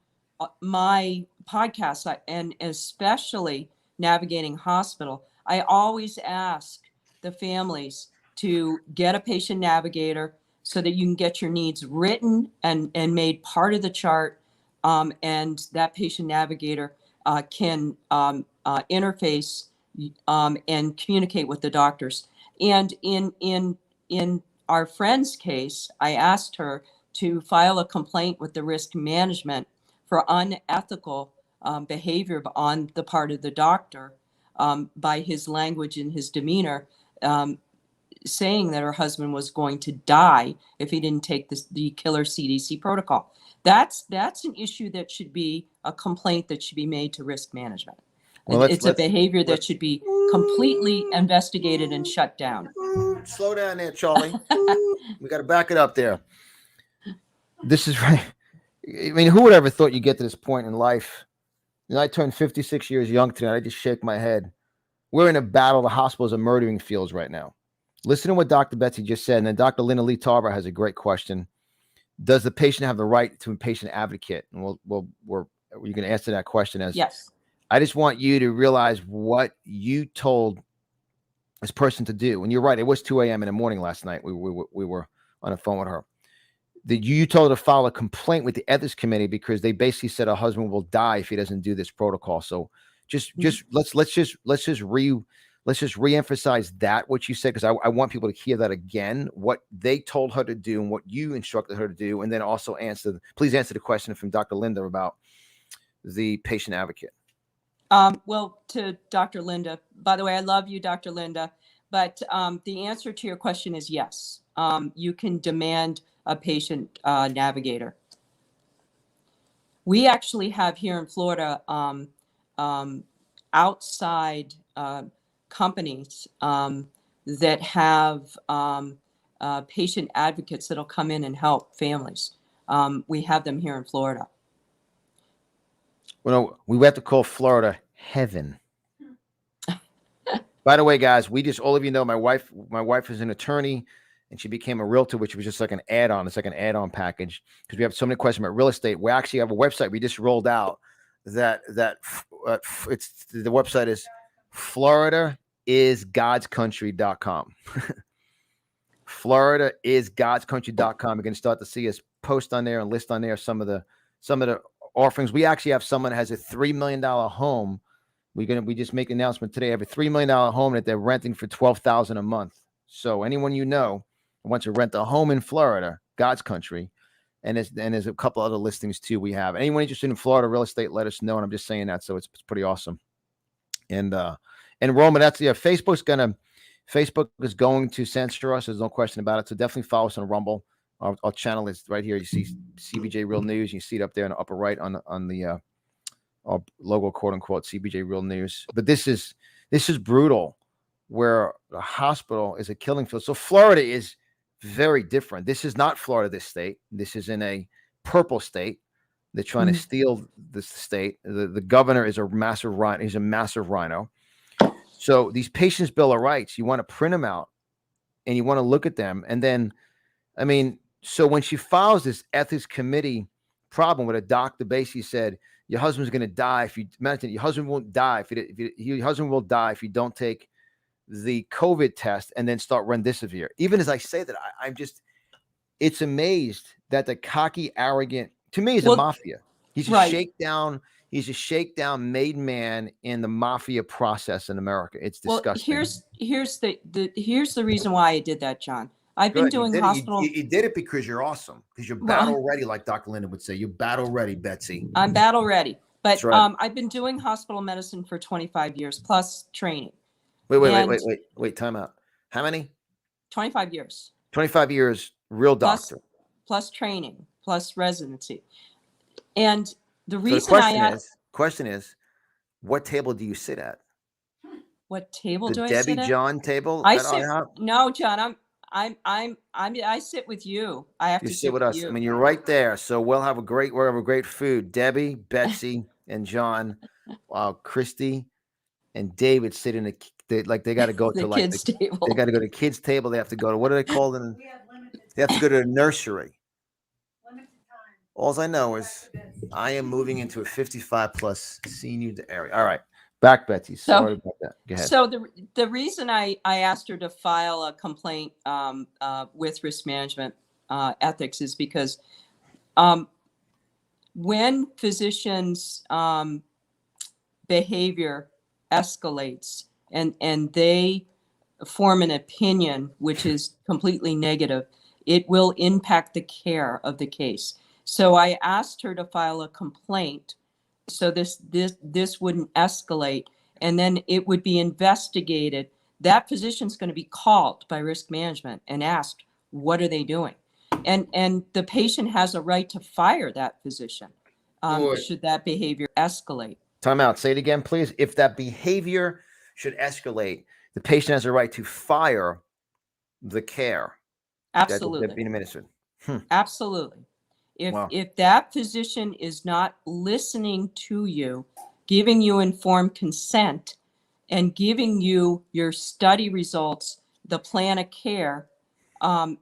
my podcast, and especially Navigating Hospital, I always ask the families to get a patient navigator so that you can get your needs written and made part of the chart. And that patient navigator can interface and communicate with the doctors. And in our friend's case, I asked her to file a complaint with the risk management for unethical behavior on the part of the doctor by his language and his demeanor, saying that her husband was going to die if he didn't take the killer CDC protocol. That's an issue that should be a complaint that should be made to risk management. Well, it's a behavior that should be completely investigated and shut down. Slow down there, Charlie. We got to back it up there. This is right. I mean, who would ever thought you'd get to this point in life? You know, I turned 56 years young today. I just shake my head. We're in a battle. The hospitals are murdering fields right now. Listen to what Dr. Betsy just said. And then Dr. Linda Lee Tarver has a great question. Does the patient have the right to a patient advocate? And you're going to answer that question as yes. I just want you to realize what you told this person to do. And you're right. It was 2 a.m. in the morning last night. We were on the phone with her. That you told her to file a complaint with the ethics committee because they basically said her husband will die if he doesn't do this protocol. So let's just reemphasize that what you said, because I want people to hear that again, what they told her to do and what you instructed her to do, and then also please answer the question from Dr. Linda about the patient advocate. Well, to Dr. Linda, by the way, I love you, Dr. Linda, but the answer to your question is yes. You can demand a patient navigator. We actually have here in Florida outside companies that have patient advocates that'll come in and help families. We have them here in Florida. Well, we have to call Florida heaven. By the way, guys, all of you know my wife is an attorney. And she became a realtor, which was just like an add-on. It's like an add-on package because we have so many questions about real estate. We actually have a website we just rolled out the website is floridaisgodscountry.com. floridaisgodscountry.com. You're going to start to see us post on there and list on there some of the offerings. We actually have someone that has a $3 million home. We just make an announcement today. I have a $3 million home that they're renting for $12,000 a month. So anyone you know wants to rent a home in Florida, God's country, and there's a couple other listings too we have. Anyone interested in Florida real estate, let us know. And I'm just saying that, so it's pretty awesome. And Roman, Facebook is going to censor us. There's no question about it. So definitely follow us on Rumble. Our channel is right here. You see CBJ Real News. You see it up there in the upper right on the our logo, quote unquote, CBJ Real News. But this is brutal, where the hospital is a killing field. So Florida is very different. This is not Florida, this state. This is in a purple state. They're trying to steal this state. The governor is a massive rhino. He's a massive rhino. So these patients' bill of rights, you want to print them out and you want to look at them. And then, I mean, so when she files this ethics committee problem with a doctor basically said, your husband's going to die if you imagine your husband won't die your husband will die if you don't take the COVID test and then start remdesivir. Even as I say that, I'm just, it's amazed that the cocky, arrogant, to me, is a mafia. He's a shakedown. He's a shakedown made man in the mafia process in America. It's disgusting. Well, here's the reason why I did that, John. I've been doing hospital. You did it because you're awesome. Because you're battle ready, like Dr. Linda would say. You're battle ready, Betsy. I'm battle ready. But right. I've been doing hospital medicine for 25 years plus training. Wait, time out. How many? 25 years. 25 years, real doctor. Plus training, plus residency. And the reason question is, what table do you sit at? What table do I sit at? Debbie John table? No, John, I sit with you. I have to sit with us. I mean, you're right there. So we'll have great food. Debbie, Betsy, and John, Christy, and David sit in they got to go to the kids' table. They got to go to kids' table. They have to go to, what do they call them? They have to go to a nursery. Limited time. All I know is I am moving into a 55 plus senior area. All right. Back, Betsy. So, Sorry about that. Go ahead. so the reason I asked her to file a complaint with risk management ethics is because when physicians' behavior escalates and they form an opinion which is completely negative, it will impact the care of the case. So I asked her to file a complaint so this wouldn't escalate, and then it would be investigated. That physician's going to be called by risk management and asked, what are they doing? And the patient has a right to fire that physician should that behavior escalate. Time out. Say it again, please. If that behavior should escalate, the patient has a right to fire the care. Absolutely. Being administered. Absolutely. Wow. If that physician is not listening to you, giving you informed consent, and giving you your study results, the plan of care, and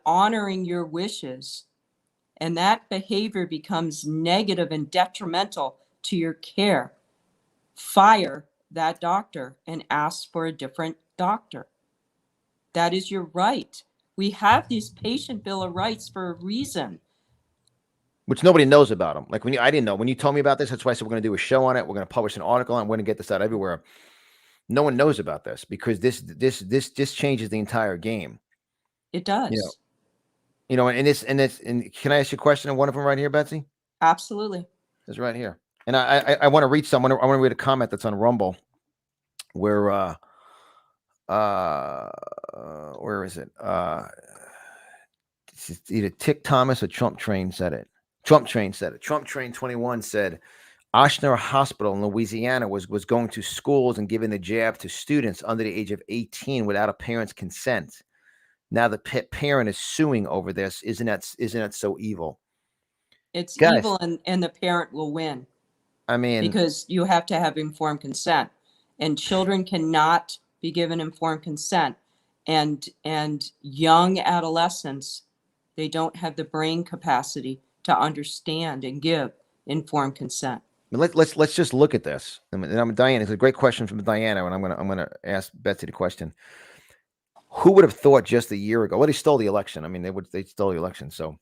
honoring your wishes, and that behavior becomes negative and detrimental to your care, fire that doctor and ask for a different doctor. That is your right. We have these patient bill of rights for a reason. Which nobody knows about them. Like I didn't know. When you told me about this, that's why I said we're going to do a show on it. We're going to publish an article and we're going to get this out everywhere. No one knows about this because this changes the entire game. It does. And can I ask you a question on one of them right here, Betsy? Absolutely. It's right here. And I want to read someone. I want to read a comment that's on Rumble where is it? It's either Tick Thomas or Trump Train said it. Trump Train 21 said Ochsner Hospital in Louisiana was going to schools and giving the jab to students under the age of 18 without a parent's consent. Now the parent is suing over this. Isn't that so evil? It's evil, and the parent will win. I mean, because you have to have informed consent, and children cannot be given informed consent, and young adolescents, they don't have the brain capacity to understand and give informed consent. Let's just look at this. And Diane, it's a great question from Diana, and I'm gonna ask Betsy the question. Who would have thought just a year ago? Well, they stole the election. I mean, they stole the election, so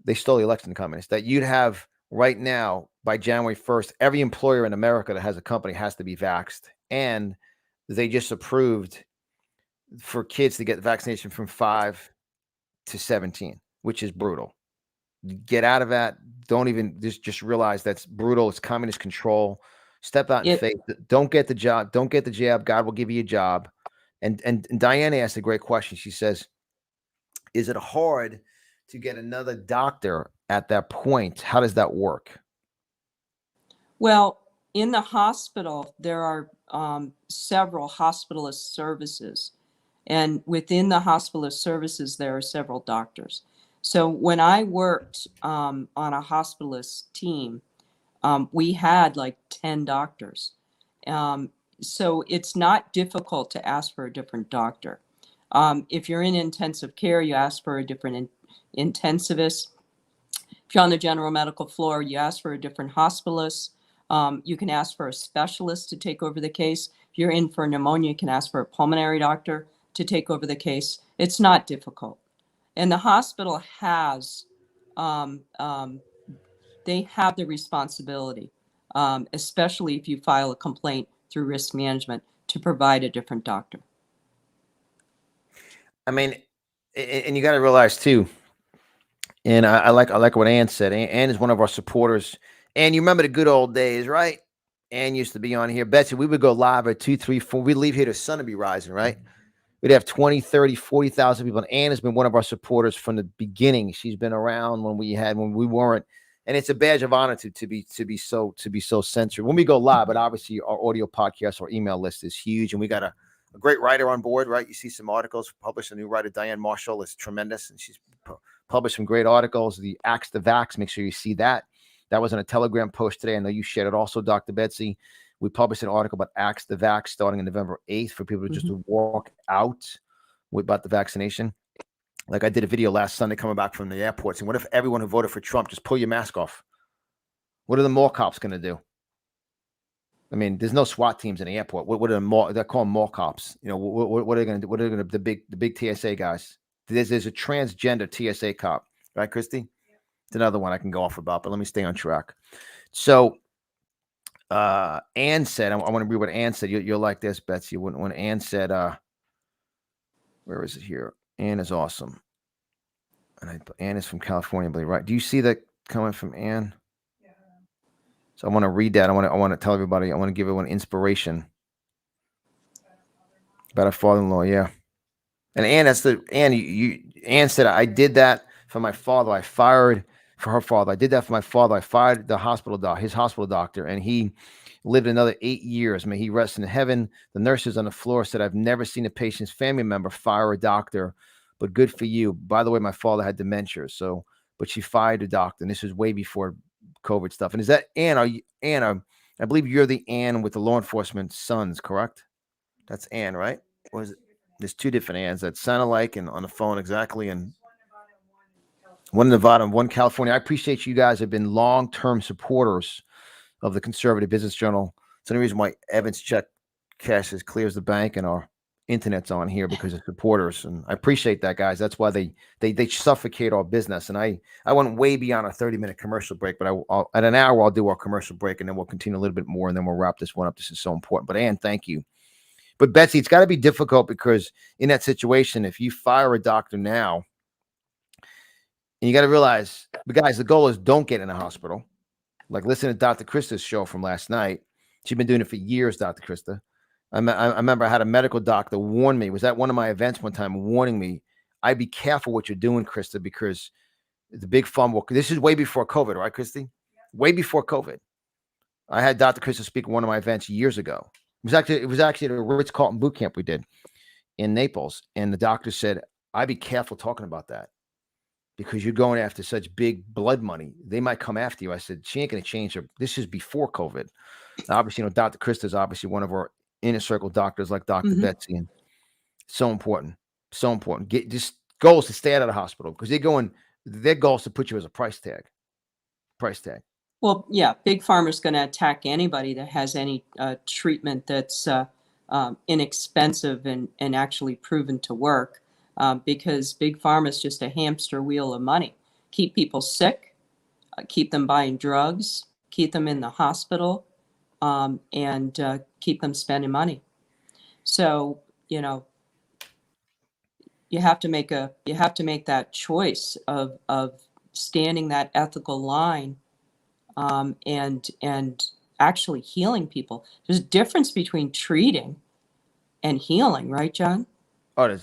they stole the election, the communists. That you'd have right now by January 1st, every employer in America that has a company has to be vaxxed, and they just approved for kids to get the vaccination from 5 to 17, which is brutal. Get out of that. Don't even just realize that's brutal. It's communist control. Step out in faith. Don't get the job. Don't get the jab. God will give you a job. And Diana asked a great question. She says, is it hard to get another doctor at that point? How does that work? Well, in the hospital, there are several hospitalist services. And within the hospitalist services, there are several doctors. So when I worked on a hospitalist team, we had like 10 doctors. So it's not difficult to ask for a different doctor. If you're in intensive care, you ask for a different intensivist. If you're on the general medical floor, you ask for a different hospitalist. You can ask for a specialist to take over the case. If you're in for pneumonia, you can ask for a pulmonary doctor to take over the case. It's not difficult. And the hospital has, they have the responsibility, especially if you file a complaint through risk management, to provide a different doctor. I mean, and you got to realize too, and I like what Ann said. Ann is one of our supporters. And you remember the good old days, right? Ann used to be on here. Betsy, we would go live at 2, 3, 4. We'd leave here, the sun would be rising, right? We'd have 20, 30, 40,000 people. And Ann has been one of our supporters from the beginning. She's been around when we weren't. And it's a badge of honor to be so censored when we go live. But obviously our audio podcast, our email list is huge. And we got a great writer on board, right? You see some articles published. A new writer, Diane Marshall, is tremendous. And she's published some great articles. The Axe the Vax, make sure you see that. That was on a Telegram post today. I know you shared it also, Dr. Betsy. We published an article about Axe the Vax starting on November 8th for people just to walk out about the vaccination. Like I did a video last Sunday coming back from the airport saying, what if everyone who voted for Trump just pull your mask off? What are the mall cops going to do? I mean, there's no SWAT teams in the airport. What are the mall? They're called mall cops. You know, what are they going to do? What are they going to the big TSA guys? There's a transgender TSA cop, right, Christy? It's another one I can go off about, but let me stay on track. So, Ann said, I want to read what Ann said. You'll like this, Betsy. When Ann said, where is it here? Ann is awesome. And Ann is from California, I believe, right? Do you see that coming from Ann? Yeah. So I want to read that. I want to tell everybody. I want to give everyone inspiration about a father-in-law. Yeah. And Ann, Ann said, I did that for my father. I fired for her father. I did that for my father. I fired the his hospital doctor, and he lived another 8 years. May he rest in heaven. The nurses on the floor said, I've never seen a patient's family member fire a doctor, but good for you. By the way, my father had dementia, but she fired the doctor, and this was way before COVID stuff. And is that Ann? I believe you're the Ann with the law enforcement sons, correct? That's Ann, right? Or is it? There's two different Anns that sound alike and on the phone exactly. And one in Nevada and one in California. I appreciate you guys have been long-term supporters of the Conservative Business Journal. It's the only reason why Evans check cashes clears the bank and our internet's on here, because of supporters. And I appreciate that, guys. That's why they suffocate our business. And I went way beyond a 30-minute commercial break, but I'll at an hour, I'll do our commercial break, and then we'll continue a little bit more, and then we'll wrap this one up. This is so important. But Ann, thank you. But Betsy, it's got to be difficult, because in that situation, if you fire a doctor now, and you got to realize, but guys, the goal is don't get in a hospital. Like, listen to Dr. Krista's show from last night. She's been doing it for years, Dr. Krista. I remember I had a medical doctor warn me. Was at one of my events one time, warning me, I'd be careful what you're doing, Krista, because the big fumble. This is way before COVID, right, Christy? Way before COVID. I had Dr. Krista speak at one of my events years ago. It was actually at a Ritz-Carlton boot camp we did in Naples. And the doctor said, I'd be careful talking about that, because you're going after such big blood money. They might come after you. I said, she ain't going to change her. This is before COVID. Obviously, Dr. Krista is obviously one of our inner circle doctors, like Dr. Betsy. And so important. So important. Just goals to stay out of the hospital, because their goal is to put you as a price tag. Well, yeah, Big Pharma's going to attack anybody that has any treatment that's inexpensive and actually proven to work, because Big Pharma is just a hamster wheel of money. Keep people sick, keep them buying drugs, keep them in the hospital, and keep them spending money. So, you have to make that choice of standing that ethical line, and actually healing people. There's a difference between treating and healing, right, John? Oh,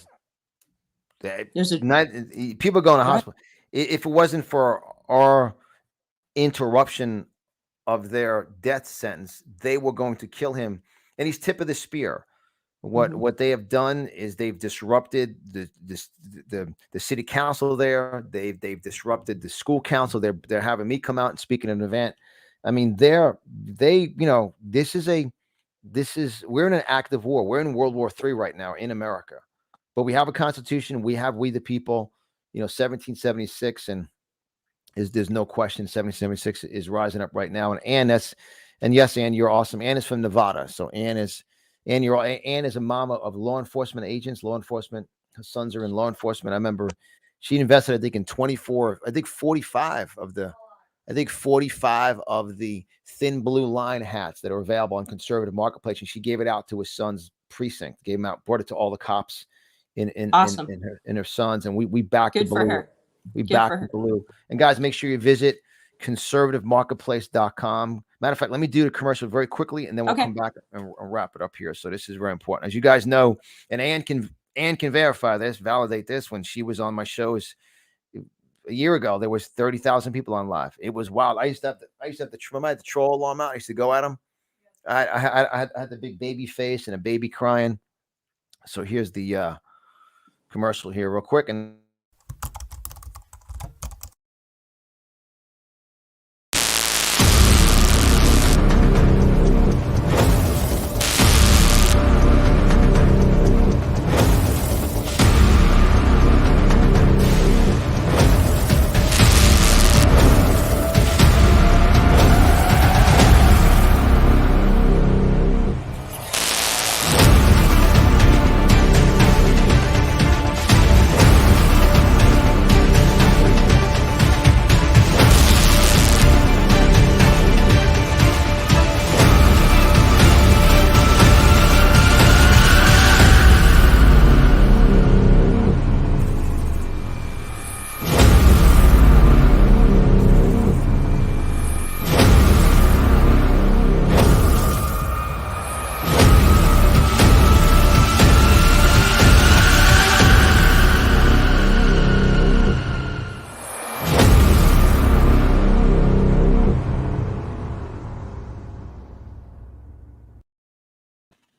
people going to hospital. If it wasn't for our interruption of their death sentence, they were going to kill him. And he's tip of the spear. What they have done is they've disrupted the city council there. They've disrupted the school council. They're having me come out and speak at an event. I mean, we're in an active war. We're in World War III right now in America, but we have a constitution. We the people, 1776, and there's no question 1776 is rising up right now. And yes, Ann, you're awesome. Ann is from Nevada. So Ann is a mama of law enforcement agents. Her sons are in law enforcement. I remember she invested, I think, in 45 of the thin blue line hats that are available on Conservative Marketplace. And she gave it out to his son's precinct, brought it to all the cops in her sons. And we backed the blue. Her. We backed the blue. And guys, make sure you visit conservativemarketplace.com. Matter of fact, let me do the commercial very quickly, and then we'll come back and wrap it up here. So this is very important. As you guys know, and Ann can verify this, validate this. When she was on my shows a year ago, there was 30,000 people on live. It was wild. I used to have the troll alarm out. I used to go at them. I had the big baby face and a baby crying. So here's the commercial here real quick. And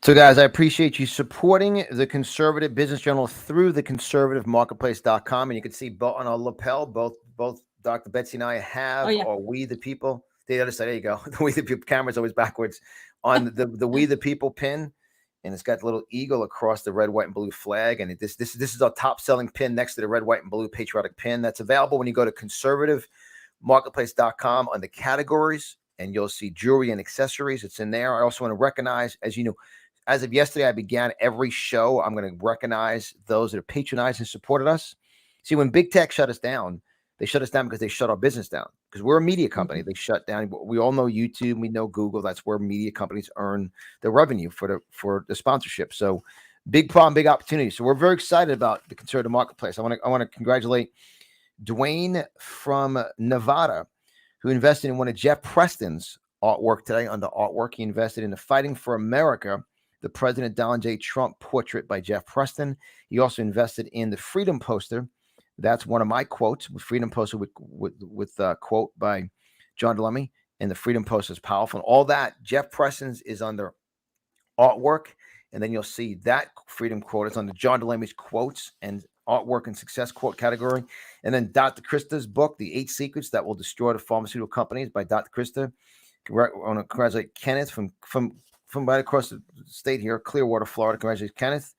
So, guys, I appreciate you supporting the Conservative Business Journal through the conservativemarketplace.com. And you can see both on our lapel, both Dr. Betsy and I have, Oh, yeah. or We the People. The other side, there you go. The We the People camera's always backwards on the We the People pin. And it's got the little eagle across the red, white, and blue flag. And this is our top selling pin next to the red, white, and blue patriotic pin. That's available when you go to conservativemarketplace.com on the categories, and you'll see jewelry and accessories. It's in there. I also want to recognize, as you know, as of yesterday, I began every show. I'm going to recognize those that have patronized and supported us. See, when big tech shut us down, they shut us down because they shut our business down. Because we're a media company. They shut down. We all know YouTube. We know Google. That's where media companies earn the revenue for the sponsorship. So big problem, big opportunity. So we're very excited about the conservative marketplace. I want to congratulate Dwayne from Nevada, who invested in one of Jeff Preston's artwork today under artwork. He invested in the Fighting for America, the President Donald J. Trump portrait by Jeff Preston. He also invested in the Freedom poster. That's one of my quotes. Freedom poster with quote by John Di Lemme, and the Freedom poster is powerful. And all that, Jeff Preston's is under artwork, and then you'll see that Freedom quote is under John Di Lemme's quotes and artwork and success quote category. And then Dr. Krista's book, The 8 Secrets That Will Destroy the Pharmaceutical Companies by Dr. Krista. I want to congratulate Kenneth from right across the state here, Clearwater, Florida. Congratulations, Kenneth.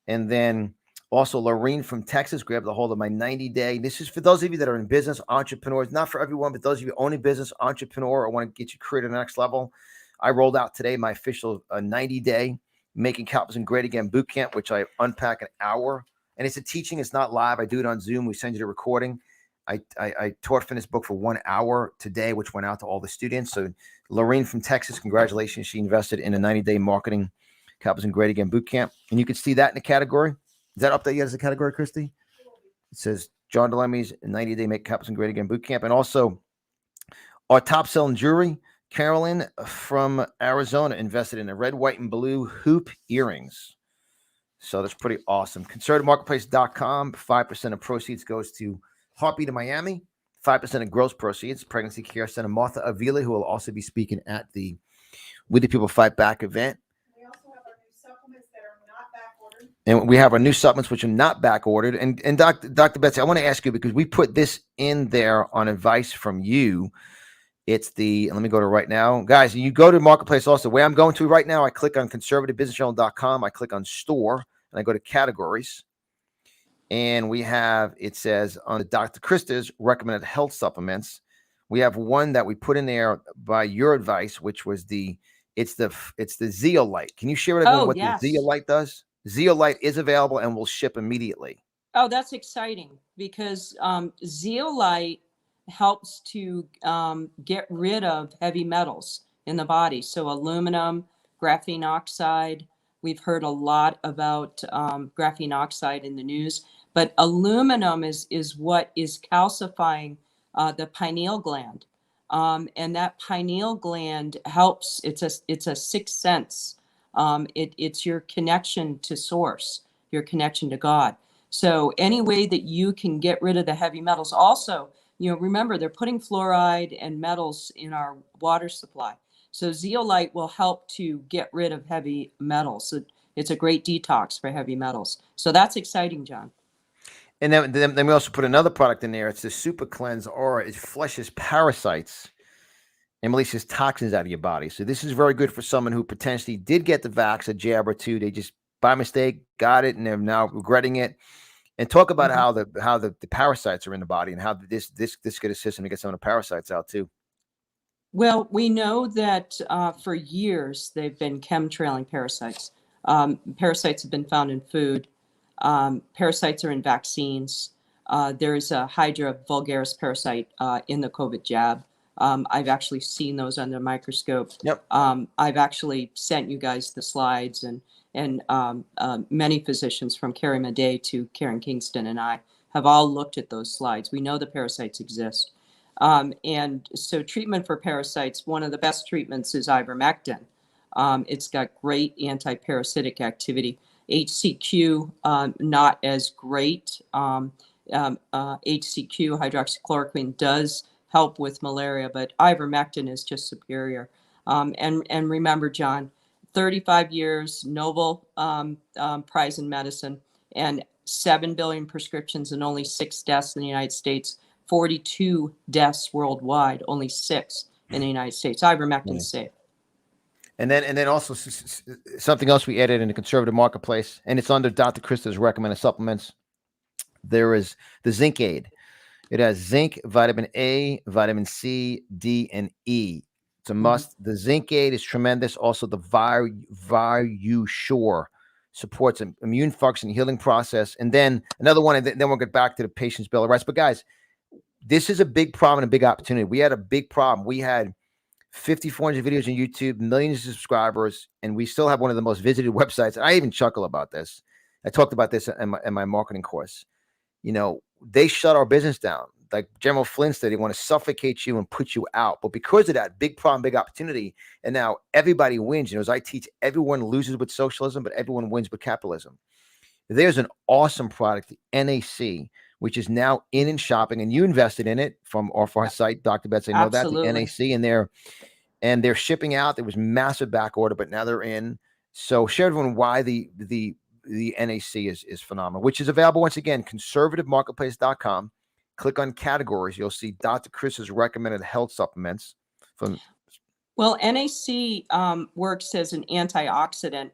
And then also Lorene from Texas grabbed a hold of my 90-day. This is for those of you that are in business, entrepreneurs, not for everyone, but those of you owning business, entrepreneur, or want to get your career to the next level. I rolled out today my official 90-day Making Capitalism Great Again boot camp, which I unpack an hour. And it's a teaching. It's not live. I do it on Zoom. We send you the recording. I taught from this book for 1 hour today, which went out to all the students. So Lorene from Texas, congratulations. She invested in a 90-day Marketing Capitalism Great Again boot camp. And you can see that in the category. Is that up there yet as a category, Christy? It says John Di Lemme's 90-day Make Capitalism Great Again boot camp. And also our top selling jewelry, Carolyn from Arizona, invested in the red, white, and blue hoop earrings. So that's pretty awesome. ConservativeMarketplace.com. 5% of proceeds goes to Heartbeat of Miami. 5% of gross proceeds, Pregnancy Care Center, Martha Avila, who will also be speaking at the We the People Fight Back event. We also have our new supplements that are not back ordered. And we have our new supplements, which are not back ordered. And Dr. Betsy, I want to ask you, because we put this in there on advice from you. It's let me go to right now. Guys, you go to Marketplace also. Where I'm going to right now, I click on conservativebusinessjournal.com. I click on store, and I go to categories. And we have, it says on the Dr. Krista's recommended health supplements, we have one that we put in there by your advice, which was it's the Zeolite. Can you share with everyone what yes. the Zeolite does? Zeolite is available and will ship immediately. Oh, that's exciting, because zeolite helps to get rid of heavy metals in the body. So aluminum, graphene oxide. We've heard a lot about graphene oxide in the news, but aluminum is what is calcifying the pineal gland. And that pineal gland helps. It's a sixth sense. It's your connection to source, your connection to God. So any way that you can get rid of the heavy metals. Also, remember, they're putting fluoride and metals in our water supply. So zeolite will help to get rid of heavy metals. So it's a great detox for heavy metals. So that's exciting, John. And then we also put another product in there. It's the Super Cleanse Aura. It flushes parasites and releases toxins out of your body. So this is very good for someone who potentially did get the vax, a jab or two. They just by mistake got it and they're now regretting it. And talk about how the parasites are in the body, and how this could assist them to get some of the parasites out too. Well, we know that for years they've been chemtrailing parasites. Parasites have been found in food. Parasites are in vaccines. There's a Hydra vulgaris parasite in the COVID jab. I've actually seen those under a microscope. Yep. I've actually sent you guys the slides, and many physicians from Carrie Madej to Karen Kingston and I have all looked at those slides. We know the parasites exist. And so treatment for parasites, one of the best treatments is ivermectin. It's got great anti-parasitic activity. HCQ, not as great. HCQ, hydroxychloroquine, does help with malaria, but ivermectin is just superior. And remember, John, 35 years, Nobel Prize in Medicine, and 7 billion prescriptions and only 6 deaths in the United States, 42 deaths worldwide, only 6 in the United States. Ivermectin's safe. And then also something else we added in the conservative marketplace, and it's under Dr. Krista's recommended supplements. There is the Zinc Aid. It has zinc, vitamin A, vitamin C, D, and E. It's a must. The Zinc Aid is tremendous. Also, the ValueSure supports an immune function healing process. And then another one, and then we'll get back to the patient's bill of rights. But guys, this is a big problem and a big opportunity. We had a big problem. We had 5,400 videos on YouTube, millions of subscribers, and we still have one of the most visited websites. I even chuckle about this. I talked about this in my marketing course. You know, they shut our business down. Like General Flynn said, they want to suffocate you and put you out. But because of that big problem, big opportunity, and now everybody wins. You know, as I teach, everyone loses with socialism, but everyone wins with capitalism. There's an awesome product, the NAC, which is now in shopping, and you invested in it from off our site, Dr. Betts. I know that, the NAC, and they're shipping out. There was massive back order, but now they're in. So share everyone why the NAC is phenomenal, which is available once again, conservativemarketplace.com. Click on categories. You'll see Dr. Chris's recommended health supplements. Well, NAC works as an antioxidant.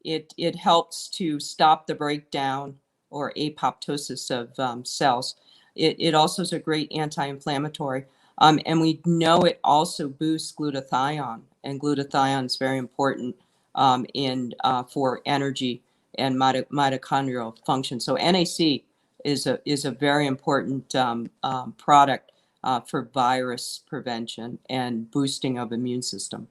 It helps to stop the breakdown or apoptosis of cells. It also is a great anti-inflammatory. And we know it also boosts glutathione, and glutathione is very important for energy and mitochondrial function. So NAC is a very important product for virus prevention and boosting of immune system.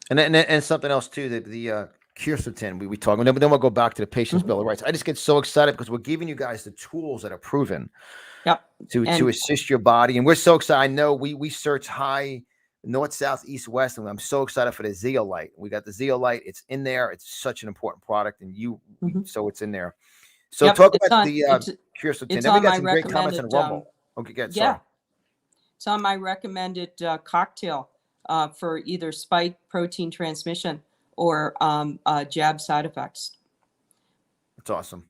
And something else too, the quercetin we talk, but then we'll go back to the patient's bill of rights. I just get so excited because we're giving you guys the tools that are proven to assist your body, and we're so excited. I know we search high, north, south, east, west, and I'm so excited for the Zeolite. We got the Zeolite. It's in there. It's such an important product, and so it's in there. So talk about the quercetin. Then we got some great comments on Rumble. Okay, good. Yeah, it's on my recommended cocktail for either spike protein transmission or jab side effects. That's awesome.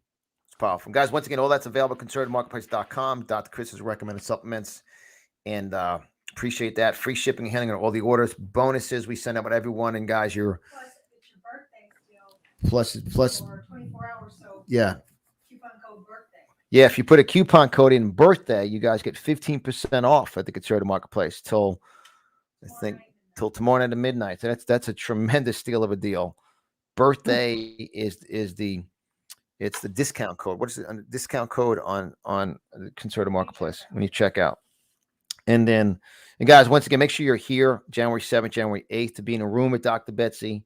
It's powerful. Guys, once again, all that's available at conservativemarketplace.com. Dr. Chris's recommended supplements. And appreciate that. Free shipping and handling on all the orders. Bonuses we send out with everyone. And guys, plus it's your birthday still. Plus for 24 hours. So yeah. Coupon code birthday. Yeah, if you put a coupon code in birthday, you guys get 15% off at the Conservative Marketplace till tomorrow night at midnight. So that's a tremendous steal of a deal. Birthday is the discount code. What is it? Discount code on the Conservative Marketplace when you check out. And guys, once again, make sure you're here January 7th, January 8th to be in a room with Dr. Betsy,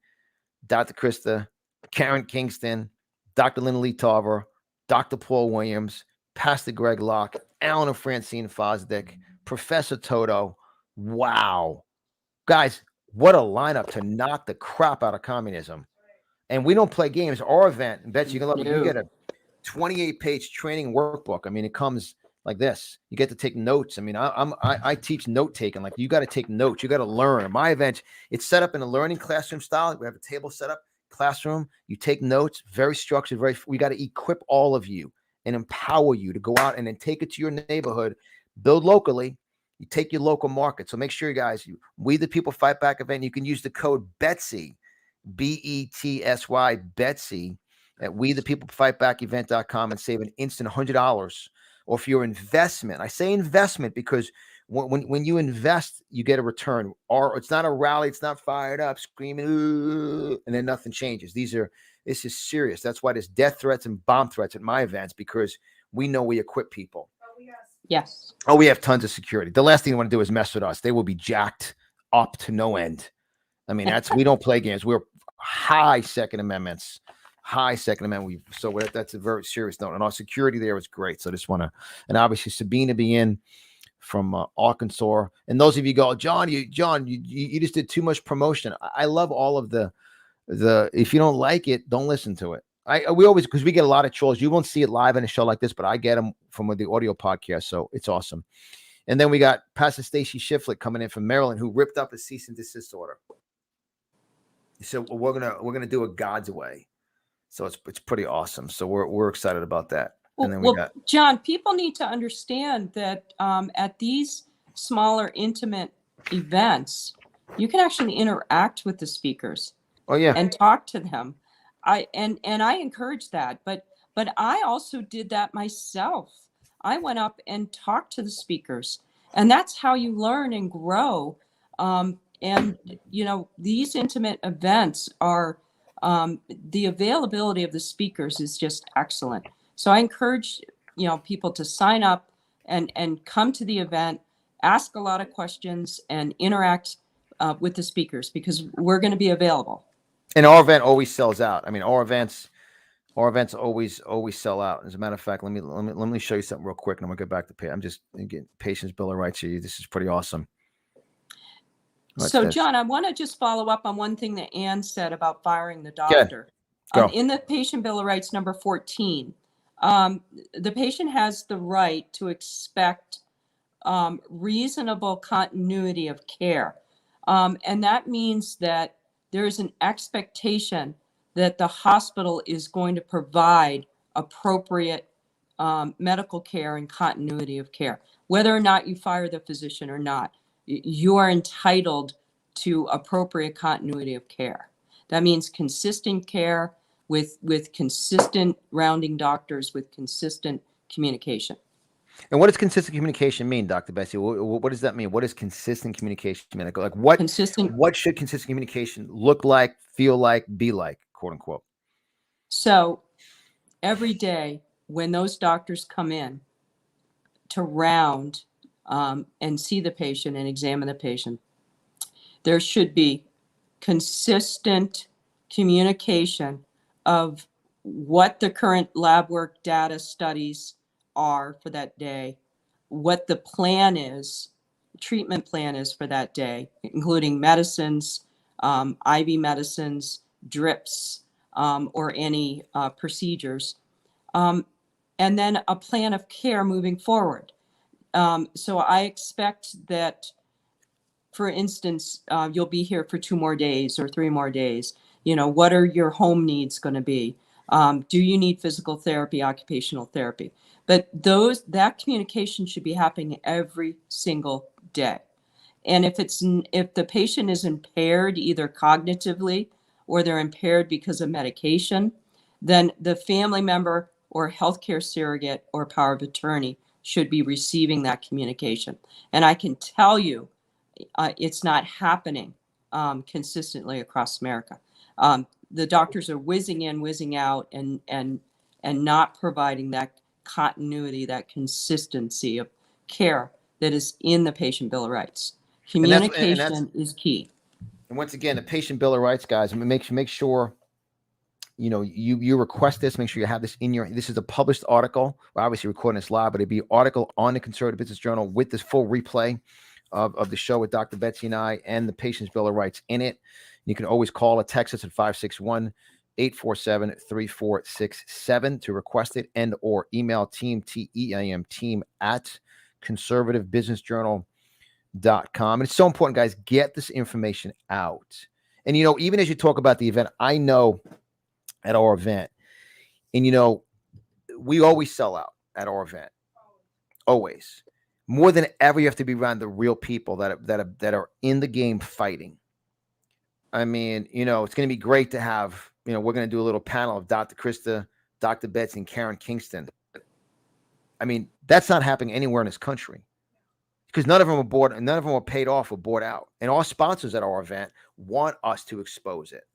Dr. Krista, Karen Kingston, Dr. Linda Lee Tarver, Dr. Paul Williams, Pastor Greg Locke, Alan and Francine Fosdick, Professor Toto. Wow. Guys, what a lineup to knock the crap out of communism. And we don't play games. Our event, Betsy, you can love it. You get a 28-page training workbook. I mean, it comes like this. You get to take notes. I mean, I teach note taking. Like, you got to take notes. You got to learn. My event, it's set up in a learning classroom style. We have a table set up, classroom. You take notes, very structured. We got to equip all of you and empower you to go out and then take it to your neighborhood, build locally. You take your local market. So make sure, you guys, We the People Fight Back event. You can use the code BETSY, BETSY, Betsy, at WeThePeopleFightBackEvent.com and save an instant $100. Or for your investment, I say investment because when you invest, you get a return. Or it's not a rally, it's not fired up, screaming, and then nothing changes. This is serious. That's why there's death threats and bomb threats at my events, because we know we equip people. Yes. Oh, we have tons of security. The last thing you want to do is mess with us. They will be jacked up to no end. I mean, we don't play games. We're high Second Amendments. So that's a very serious note. And our security there is great. So I just want to, and obviously Sabina be in from Arkansas. And those of you go, John, you just did too much promotion. I love all of the, if you don't like it, don't listen to it. We always, because we get a lot of trolls. You won't see it live in a show like this, but I get them from the audio podcast. So it's awesome. And then we got Pastor Stacy Shiflett coming in from Maryland, who ripped up a cease and desist order. So we're gonna do it God's way. So it's pretty awesome. So we're excited about that. And then we got John, people need to understand that at these smaller, intimate events, you can actually interact with the speakers. Oh yeah. And talk to them. I encourage that, but I also did that myself. I went up and talked to the speakers, and that's how you learn and grow. And these intimate events are the availability of the speakers is just excellent. So I encourage people to sign up and come to the event, ask a lot of questions, and interact with the speakers because we're going to be available. And our event always sells out. I mean, our events always sell out. As a matter of fact, let me show you something real quick, and I'm gonna get back to pay. I'm just getting Patient's Bill of Rights here. This is pretty awesome. So, John, I want to just follow up on one thing that Ann said about firing the doctor. In the Patient Bill of Rights, number 14, the patient has the right to expect reasonable continuity of care. And that means that there is an expectation that the hospital is going to provide appropriate medical care and continuity of care. Whether or not you fire the physician or not, you are entitled to appropriate continuity of care. That means consistent care with consistent rounding doctors, with consistent communication. And what does consistent communication mean, Dr. Bessie? What does that mean? What does consistent communication mean? Like what should consistent communication look like, feel like, be like, quote unquote? So every day when those doctors come in to round and see the patient and examine the patient, there should be consistent communication of what the current lab work data studies are for that day, what the plan is, treatment plan is for that day, including medicines, IV medicines, drips, or any procedures, and then a plan of care moving forward. So I expect that, for instance, you'll be here for 2 more days or 3 more days. What are your home needs going to be? Do you need physical therapy, occupational therapy? But that communication should be happening every single day. And if the patient is impaired either cognitively or they're impaired because of medication, then the family member or healthcare surrogate or power of attorney should be receiving that communication. And I can tell you, it's not happening consistently across America. The doctors are whizzing in, whizzing out, and not providing that continuity, that consistency of care that is in the Patient Bill of Rights. Communication is key. And once again, the Patient Bill of Rights, guys, make sure you request this. Make sure you have this in your. This is a published article. We're obviously recording this live, but it'd be an article on the Conservative Business Journal with this full replay of the show with Dr. Betsy and I, and the Patient's Bill of Rights in it. You can always call or text us at 561-847-3467 to request it, and or email team at conservativebusinessjournal.com. And it's so important, guys, get this information out. And even as you talk about the event, I know at our event, and we always sell out at our event, always. More than ever, you have to be around the real people that are in the game fighting. I mean, it's going to be great to have, we're going to do a little panel of Dr. Krista, Dr. Betsy, and Karen Kingston. I mean, that's not happening anywhere in this country because none of them are bored, and none of them are paid off or bought out. And our sponsors at our event want us to expose it.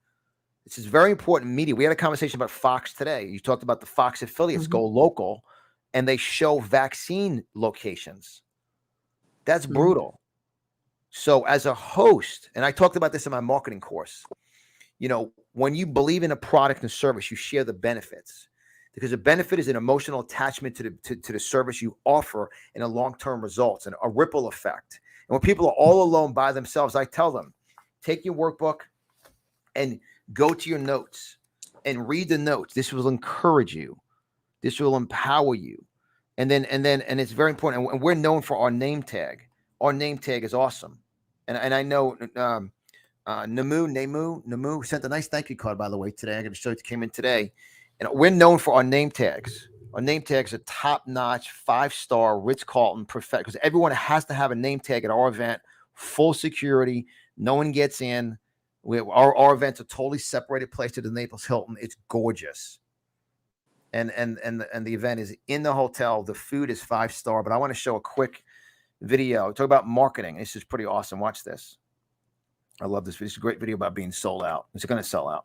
This is very important media. We had a conversation about Fox today. You talked about the Fox affiliates go local, and they show vaccine locations. That's brutal. So as a host, and I talked about this in my marketing course, when you believe in a product and service, you share the benefits, because the benefit is an emotional attachment to the service you offer and a long-term results and a ripple effect. And when people are all alone by themselves, I tell them, take your workbook and go to your notes and read the notes. This will encourage you. This will empower you. And it's very important. And we're known for our name tag. Our name tag is awesome. And I know Namu sent a nice thank you card, by the way, today. I'm going to show you it came in today. And we're known for our name tags. Our name tags are top-notch, 5-star, Ritz-Carlton, perfect, because everyone has to have a name tag at our event, full security. No one gets in. Our events are totally separated place to the Naples Hilton. It's gorgeous. And the event is in the hotel. The food is 5-star, but I want to show a quick video. Talk about marketing. This is pretty awesome. Watch this. I love this video. It's a great video about being sold out. It's going to sell out.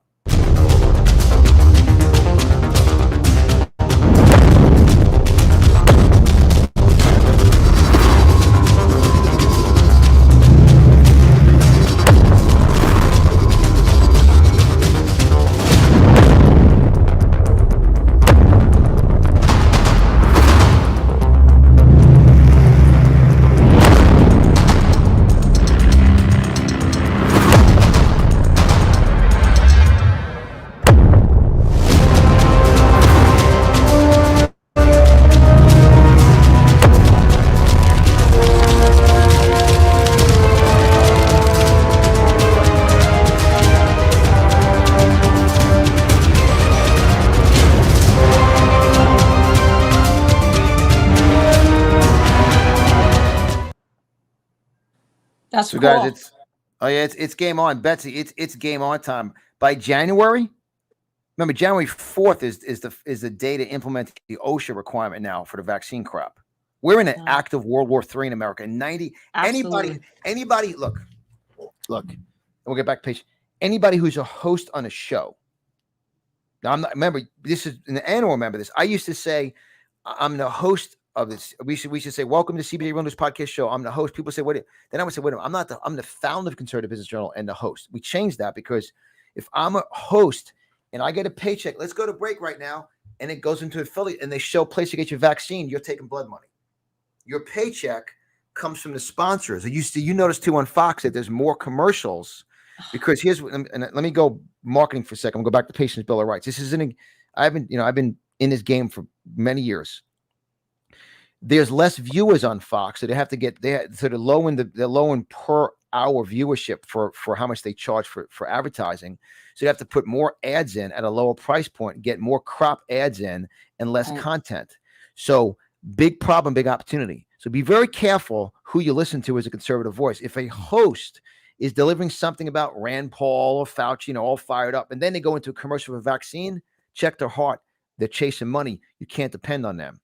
That's So, cool. guys, it's game on, Betsy. It's game on time. By January, remember January 4th is the day to implement the OSHA requirement now for the vaccine crap. We're in an active World War III in America. And anybody, look, and we'll get back to page. Anybody who's a host on a show. Now, I'm not, remember, this is an annual, remember this. I used to say, I'm the host of this. We should say, welcome to CBJ Wellness Podcast Show. I'm the host. People say, wait. Then I would say, wait a minute, I'm the founder of Conservative Business Journal and the host. We changed that because if I'm a host and I get a paycheck, let's go to break right now, and it goes into affiliate and they show place to get your vaccine, you're taking blood money. Your paycheck comes from the sponsors. You notice too on Fox that there's more commercials because and let me go marketing for a second. We'll go back to Patient's Bill of Rights. This isn't, I've been in this game for many years. There's less viewers on Fox, so they're low in per hour viewership for how much they charge for advertising. So you have to put more ads in at a lower price point, get more crop ads in and less content. So big problem, big opportunity. So be very careful who you listen to as a conservative voice. If a host is delivering something about Rand Paul or Fauci, all fired up, and then they go into a commercial for a vaccine, check their heart. They're chasing money. You can't depend on them.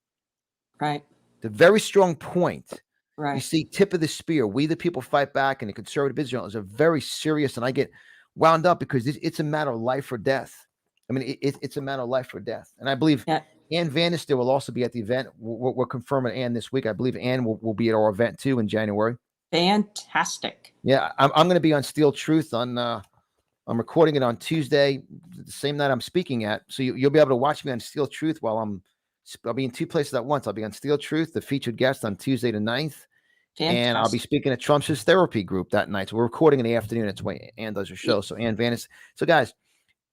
Right. The very strong point. Right. You see, tip of the spear. We the people fight back, and the Conservative Business Journal is a very serious, and I get wound up because it's a matter of life or death. I mean, it's a matter of life or death. And I believe Ann Vannister will also be at the event. We're confirming Ann this week. I believe Ann will be at our event too in January. Fantastic. Yeah, I'm going to be on Steel Truth on. I'm recording it on Tuesday, the same night I'm speaking at. So you'll be able to watch me on Steel Truth while I'll be in two places at once. I'll be on Steel Truth, the featured guest on Tuesday the 9th. Fantastic. And I'll be speaking at Trump's therapy group that night. So we're recording in the afternoon. That's why Ann does her show. So Ann Vannis. So guys,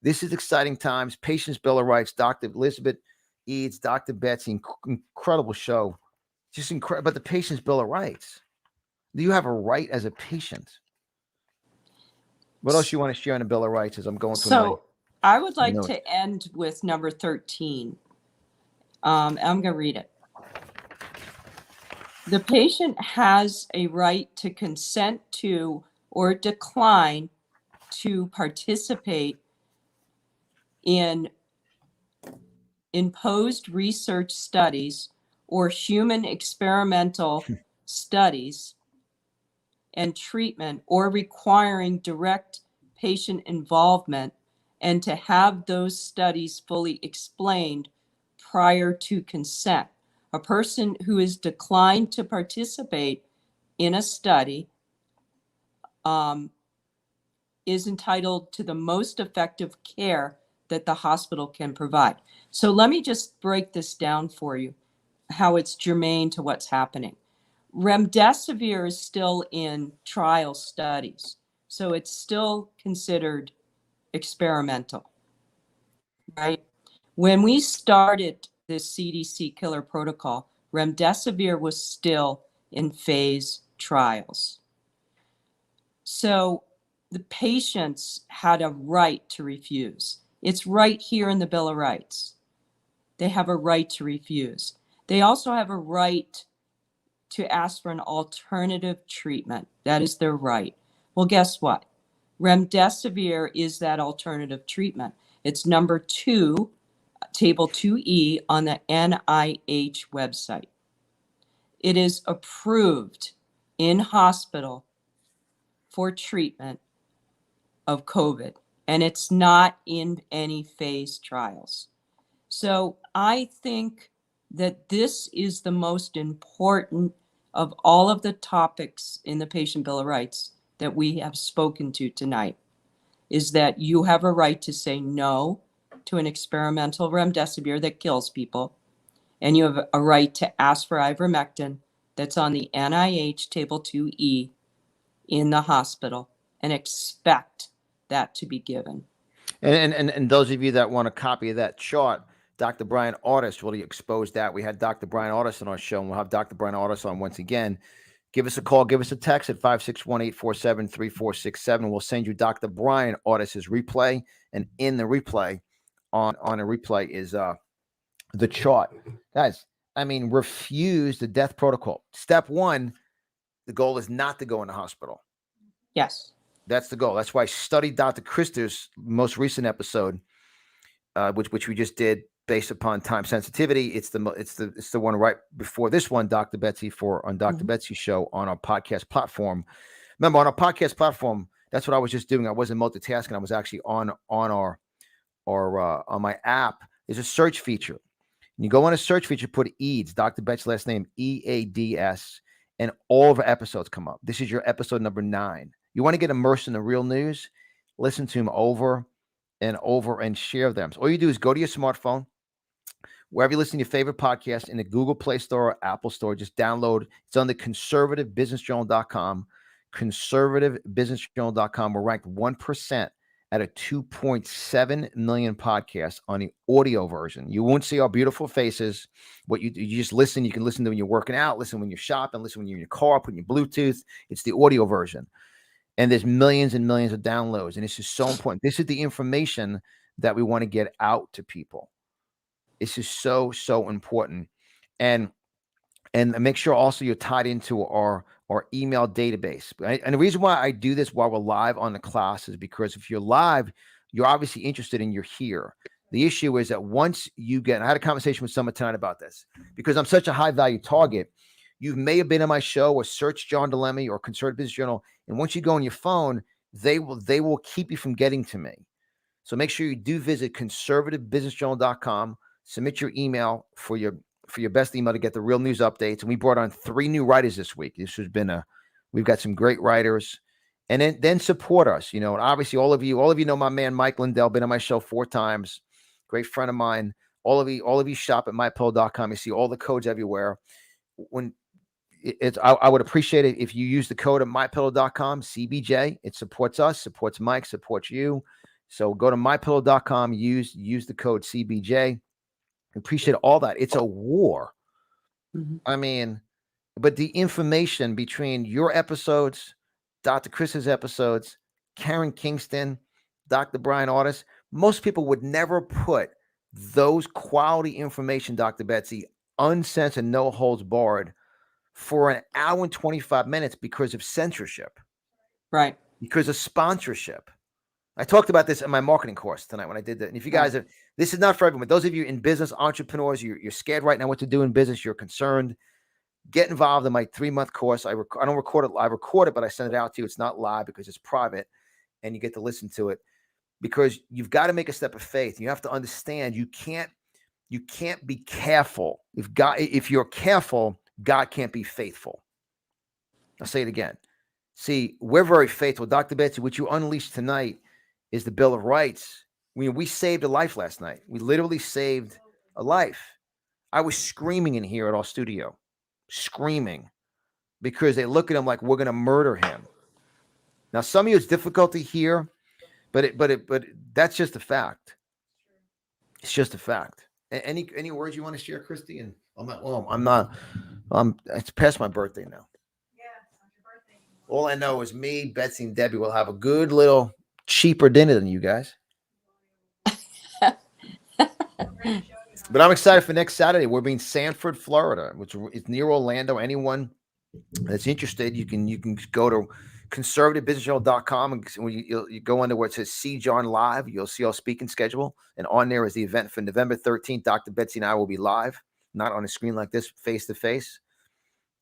this is exciting times. Patient's Bill of Rights, Dr. Elizabeth Eads, Dr. Betsy, incredible show. Just incredible. But the Patient's Bill of Rights. Do you have a right as a patient? What else you want to share on the Bill of Rights as I'm going through So I would like to end with number 13. I'm going to read it. The patient has a right to consent to or decline to participate in imposed research studies or human experimental studies and treatment or requiring direct patient involvement, and to have those studies fully explained prior to consent. A person who is declined to participate in a study is entitled to the most effective care that the hospital can provide. So let me just break this down for you, how it's germane to what's happening. Remdesivir is still in trial studies, so it's still considered experimental, right? When we started this CDC killer protocol, remdesivir was still in phase trials. So the patients had a right to refuse. It's right here in the Bill of Rights. They have a right to refuse. They also have a right to ask for an alternative treatment. That is their right. Well, guess what? Remdesivir is that alternative treatment. It's number 2, table 2E on the NIH website. It is approved in hospital for treatment of COVID, and it's not in any phase trials. So I think that this is the most important of all of the topics in the Patient Bill of Rights that we have spoken to tonight, is that you have a right to say no to an experimental remdesivir that kills people, and you have a right to ask for ivermectin that's on the NIH Table 2E in the hospital and expect that to be given. And those of you that want a copy of that chart, Dr. Brian Artis really exposed that. We had Dr. Brian Artis on our show, and we'll have Dr. Brian Artis on once again. Give us a call, give us a text at 561-847-3467. We'll send you Dr. Brian Artis's replay, and in the replay, on a replay is the chart. Guys, I mean, refuse the death protocol. Step 1, the goal is not to go in the hospital. Yes. That's the goal. That's why I studied Dr. Krister's most recent episode, which we just did based upon time sensitivity. It's the one right before this one, Dr. Betsy, on Dr. Betsy's show on our podcast platform. Remember, on our podcast platform, that's what I was just doing. I wasn't multitasking. I was actually on my app. There's a search feature. And you go on a search feature, put Eads, Dr. Betsy's last name, EADS, and all of our episodes come up. This is your episode number 9. You want to get immersed in the real news? Listen to them over and over and share them. So all you do is go to your smartphone, wherever you listen to your favorite podcast, in the Google Play Store or Apple Store, just download. It's on the conservativebusinessjournal.com. Conservativebusinessjournal.com. We're ranked 1% out of 2.7 million podcasts on the audio version. You won't see our beautiful faces. What you just listen. You can listen to when you're working out, listen when you're shopping, listen when you're in your car, putting your Bluetooth. It's the audio version. And there's millions and millions of downloads. And this is so important. This is the information that we want to get out to people. This is so, so important. And make sure also you're tied into our email database. Right? And the reason why I do this while we're live on the class is because if you're live, you're obviously interested and you're here. The issue is that once you get, I had a conversation with someone tonight about this, because I'm such a high value target. You may have been on my show or search John Di Lemme or Conservative Business Journal. And once you go on your phone, they will keep you from getting to me. So make sure you do visit conservativebusinessjournal.com, submit your email for your best email to get the real news updates. And we brought on 3 new writers this week. This has been we've got some great writers, and then support us, and obviously all of you know my man, Mike Lindell, been on my show 4 times. Great friend of mine. All of you shop at mypillow.com. You see all the codes everywhere. When I would appreciate it if you use the code at mypillow.com, CBJ. It supports us, supports Mike, supports you. So go to mypillow.com, use the code CBJ. Appreciate all that. It's a war. I mean, but the information between your episodes, Dr. Chris's episodes, Karen Kingston, Dr. Brian Artis, most people would never put those quality information, Dr. Betsy, uncensored, no holds barred, for an hour and 25 minutes because of censorship. Right. Because of sponsorship. I talked about this in my marketing course tonight when I did that. And if you guys this is not for everyone. Those of you in business, entrepreneurs, you're scared right now what to do in business, you're concerned, get involved in my 3-month course. I don't record it. I record it, but I send it out to you. It's not live because it's private, and you get to listen to it, because you've got to make a step of faith. You have to understand you can't be careful. If you're careful, God can't be faithful. I'll say it again. See, we're very faithful. Dr. Betsy, what you unleashed tonight is the Bill of Rights. We saved a life last night. We literally saved a life. I was screaming in here at our studio, screaming, because they look at him like we're going to murder him. Now, some of you, it's difficult to hear, but that's just a fact. It's just a fact. Any words you want to share, Christy? And I'm not. It's past my birthday now. Yeah, it's not your birthday All I know is me, Betsy, and Debbie will have a good little cheaper dinner than you guys. But I'm excited for next Saturday. We're in Sanford, Florida, which is near Orlando. Anyone that's interested, you can go to conservativebusinessjournal.com and you go under where it says See John Live. You'll see our speaking schedule, and on there is the event for November 13th. Dr. Betsy and I will be live, not on a screen like this, face to face.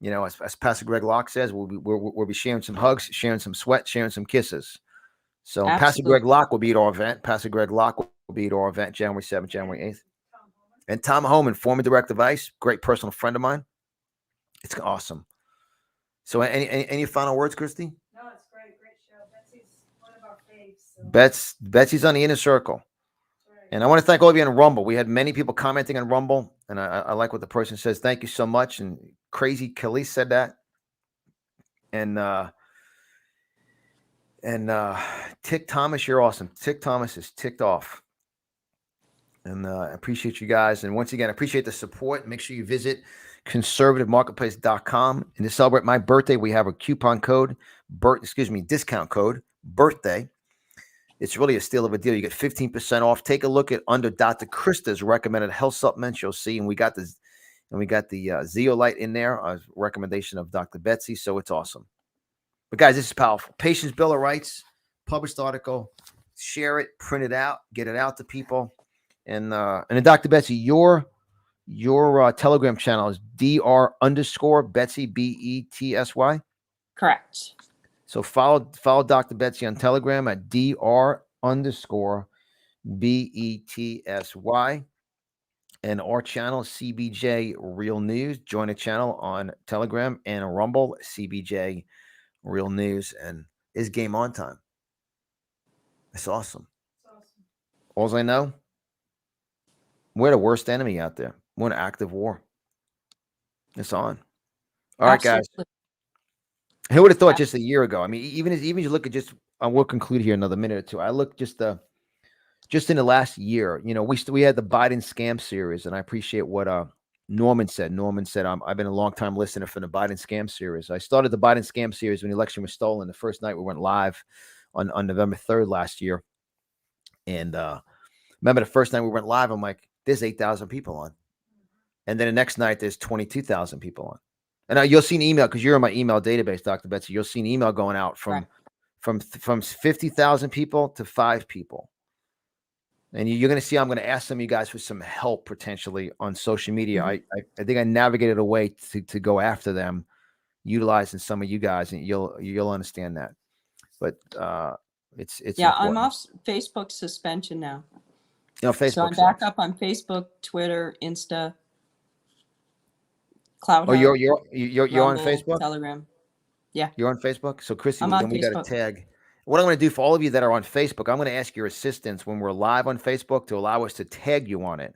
You know, as Pastor Greg Locke says, we'll be sharing some hugs, sharing some sweat, sharing some kisses. So Absolutely. Pastor Greg Locke will be at our event. Pastor Greg Locke will be at our event January 7th, January 8th. And Tom Homan, former director of ICE, great personal friend of mine. It's awesome. So any final words, Christy? No, it's great show. Betsy's one of our faves. So. Betsy's on the inner circle. Right. And I want to thank all of you on Rumble. We had many people commenting on Rumble, and I like what the person says. Thank you so much. And Crazy Khalees said that. And Tick Thomas, you're awesome. Tick Thomas is ticked off. And I appreciate you guys. And once again, I appreciate the support. Make sure you visit conservativemarketplace.com. And to celebrate my birthday, we have a coupon code, discount code, birthday. It's really a steal of a deal. You get 15% off. Take a look at under Dr. Krista's recommended health supplements. You'll see, and we got the Zeolite in there, a recommendation of Dr. Betsy. So it's awesome. But guys, this is powerful. Patients' Bill of Rights, published article. Share it, print it out, get it out to people. And then Dr. Betsy, your Telegram channel is Dr_Betsy, Betsy. Correct. So follow Dr. Betsy on Telegram at Dr_Betsy. And our channel, CBJ Real News. Join the channel on Telegram and Rumble, CBJ Real News. And it's game on time. It's awesome. All I know, we're the worst enemy out there. We're in active war. It's on. All right, guys. Who would have thought just a year ago? I mean, even you look at just, we'll conclude here another minute or two. I look just in the last year, you know, we had the Biden scam series, and I appreciate what Norman said. Norman said, I've been a long time listener for the Biden scam series. I started the Biden scam series when the election was stolen. The first night we went live on November 3rd last year. And remember the first night we went live, I'm like, there's 8,000 people on. And then the next night there's 22,000 people on. And you'll see an email, because you're in my email database, Dr. Betsy. You'll see an email going out from 50,000 people to 5 people. And you're going to see I'm going to ask some of you guys for some help potentially on social media. Mm-hmm. I think I navigated a way to go after them, utilizing some of you guys, and you'll understand that. But it's important. I'm off Facebook suspension now. You know, Facebook. So I'm back up on Facebook, Twitter, Insta, Cloud. Oh, you're on Facebook? Telegram. Yeah. You're on Facebook? So Chrissy, then we got to tag. What I'm going to do for all of you that are on Facebook, I'm going to ask your assistance when we're live on Facebook to allow us to tag you on it.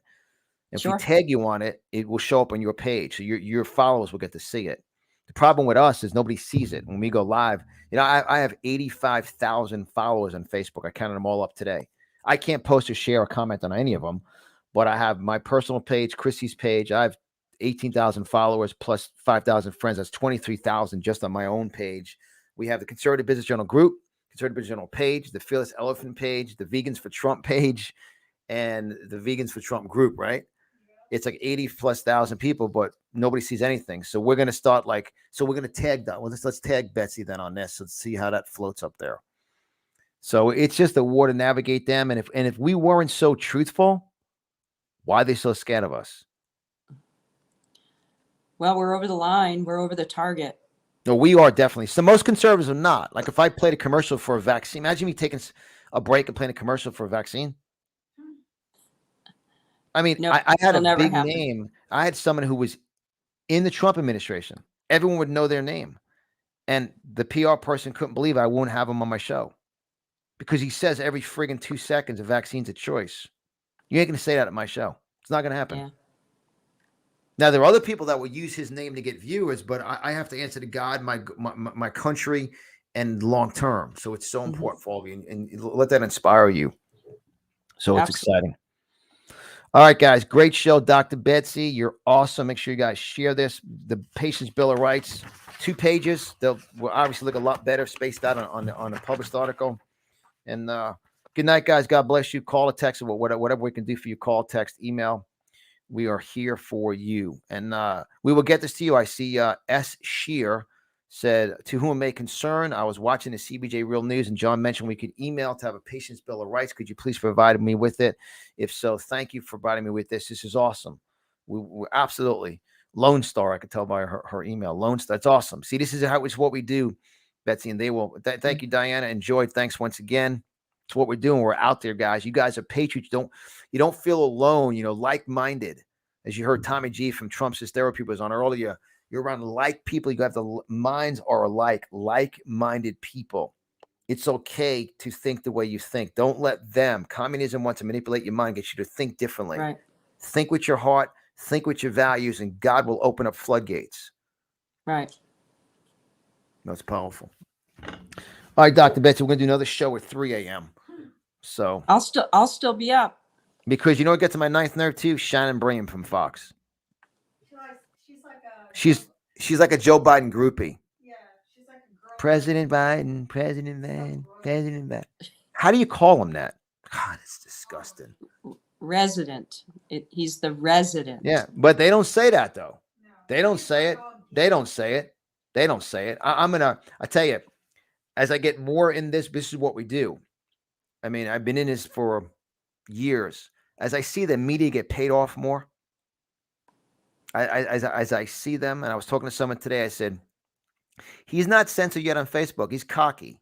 If we tag you on it, it will show up on your page. So your followers will get to see it. The problem with us is nobody sees it. When we go live, you know, I have 85,000 followers on Facebook. I counted them all up today. I can't post or share or comment on any of them, but I have my personal page, Chrissy's page. I have 18,000 followers plus 5,000 friends. That's 23,000 just on my own page. We have the Conservative Business Journal group, Conservative Business Journal page, the Fearless Elephant page, the Vegans for Trump page, and the Vegans for Trump group, right? It's like 80,000+ people, but nobody sees anything. So we're going to start we're going to tag that. Well, let's tag Betsy then on this. Let's see how that floats up there. So it's just a war to navigate them. And if we weren't so truthful, why are they so scared of us? Well, we're over the line. We're over the target. No, we are definitely. So most conservatives are not. Like if I played a commercial for a vaccine, imagine me taking a break and playing a commercial for a vaccine. I mean, nope, I had a big name. I had someone who was in the Trump administration. Everyone would know their name. And the PR person couldn't believe I won't have him on my show. Because he says every friggin' 2 seconds a vaccine's a choice. You ain't going to say that at my show. It's not going to happen. Yeah. Now, there are other people that will use his name to get viewers, but I have to answer to God, my country, and long term. So it's so important for all of you. And let that inspire you. So it's exciting. All right, guys. Great show, Dr. Betsy. You're awesome. Make sure you guys share this. The Patient's Bill of Rights, 2 pages. They'll will obviously look a lot better spaced out on the published article. And good night, guys. God bless you. Call or text, whatever we can do for you. Call, text, email. We are here for you. And we will get this to you. I see S. Shear said, to whom it may concern, I was watching the CBJ Real News, and John mentioned we could email to have a Patient's Bill of Rights. Could you please provide me with it? If so, thank you for providing me with this. This is awesome. We're absolutely. Lone Star, I could tell by her email. Lone Star, that's awesome. See, this is what we do, Betsy, and they will. Thank you, Diana. Enjoy. Thanks once again. It's what we're doing. We're out there, guys. You guys are patriots. You don't feel alone, like-minded. As you heard Tommy G from Trump's Hysterical was on earlier, you're around like people. You have the minds are alike, like-minded people. It's okay to think the way you think. Don't let them. Communism wants to manipulate your mind, get you to think differently. Right. Think with your heart, think with your values, and God will open up floodgates. Right. That's powerful. All right, Dr. Betsy, we're going to do another show at 3 a.m. So I'll still be up. Because you know what gets to my ninth nerve too? Shannon Bream from Fox. She's like a Joe Biden groupie. Yeah, she's like a girl. President Biden, President Biden, President Biden. How do you call him that? God, it's disgusting. Resident. He's the resident. Yeah, but they don't say that though. No. They don't say it. They don't say it. They don't say it. I tell you, as I get more in this is what we do. I mean, I've been in this for years. As I see the media get paid off more, as I see them, and I was talking to someone today, I said, he's not censored yet on Facebook. He's cocky.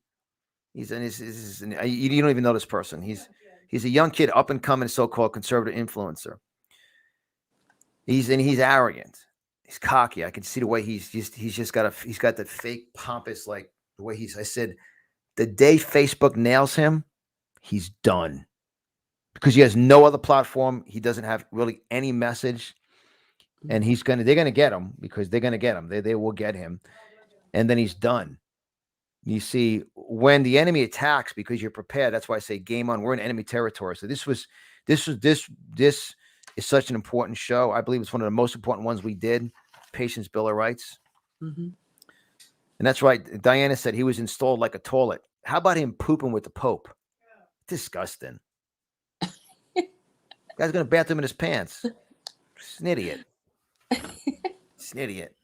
You don't even know this person. He's a young kid, up and coming, so-called conservative influencer. He's arrogant. He's cocky. I can see the way he's got the fake pompous, like the way I said, the day Facebook nails him, he's done. Because he has no other platform. He doesn't have really any message. And they're going to get him because they're going to get him. They will get him. And then he's done. You see, when the enemy attacks, because you're prepared, that's why I say game on. We're in enemy territory. So this is such an important show. I believe it's one of the most important ones we did. Patient's Bill of Rights. Mm-hmm. And that's right. Diana said he was installed like a toilet. How about him pooping with the Pope? Disgusting. Guy's going to bathroom in his pants. It's an idiot. It's an idiot.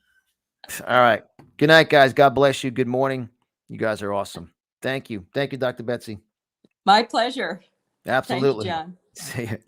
All right. Good night, guys. God bless you. Good morning. You guys are awesome. Thank you. Thank you, Dr. Betsy. My pleasure. Absolutely. Thank you, John. See you.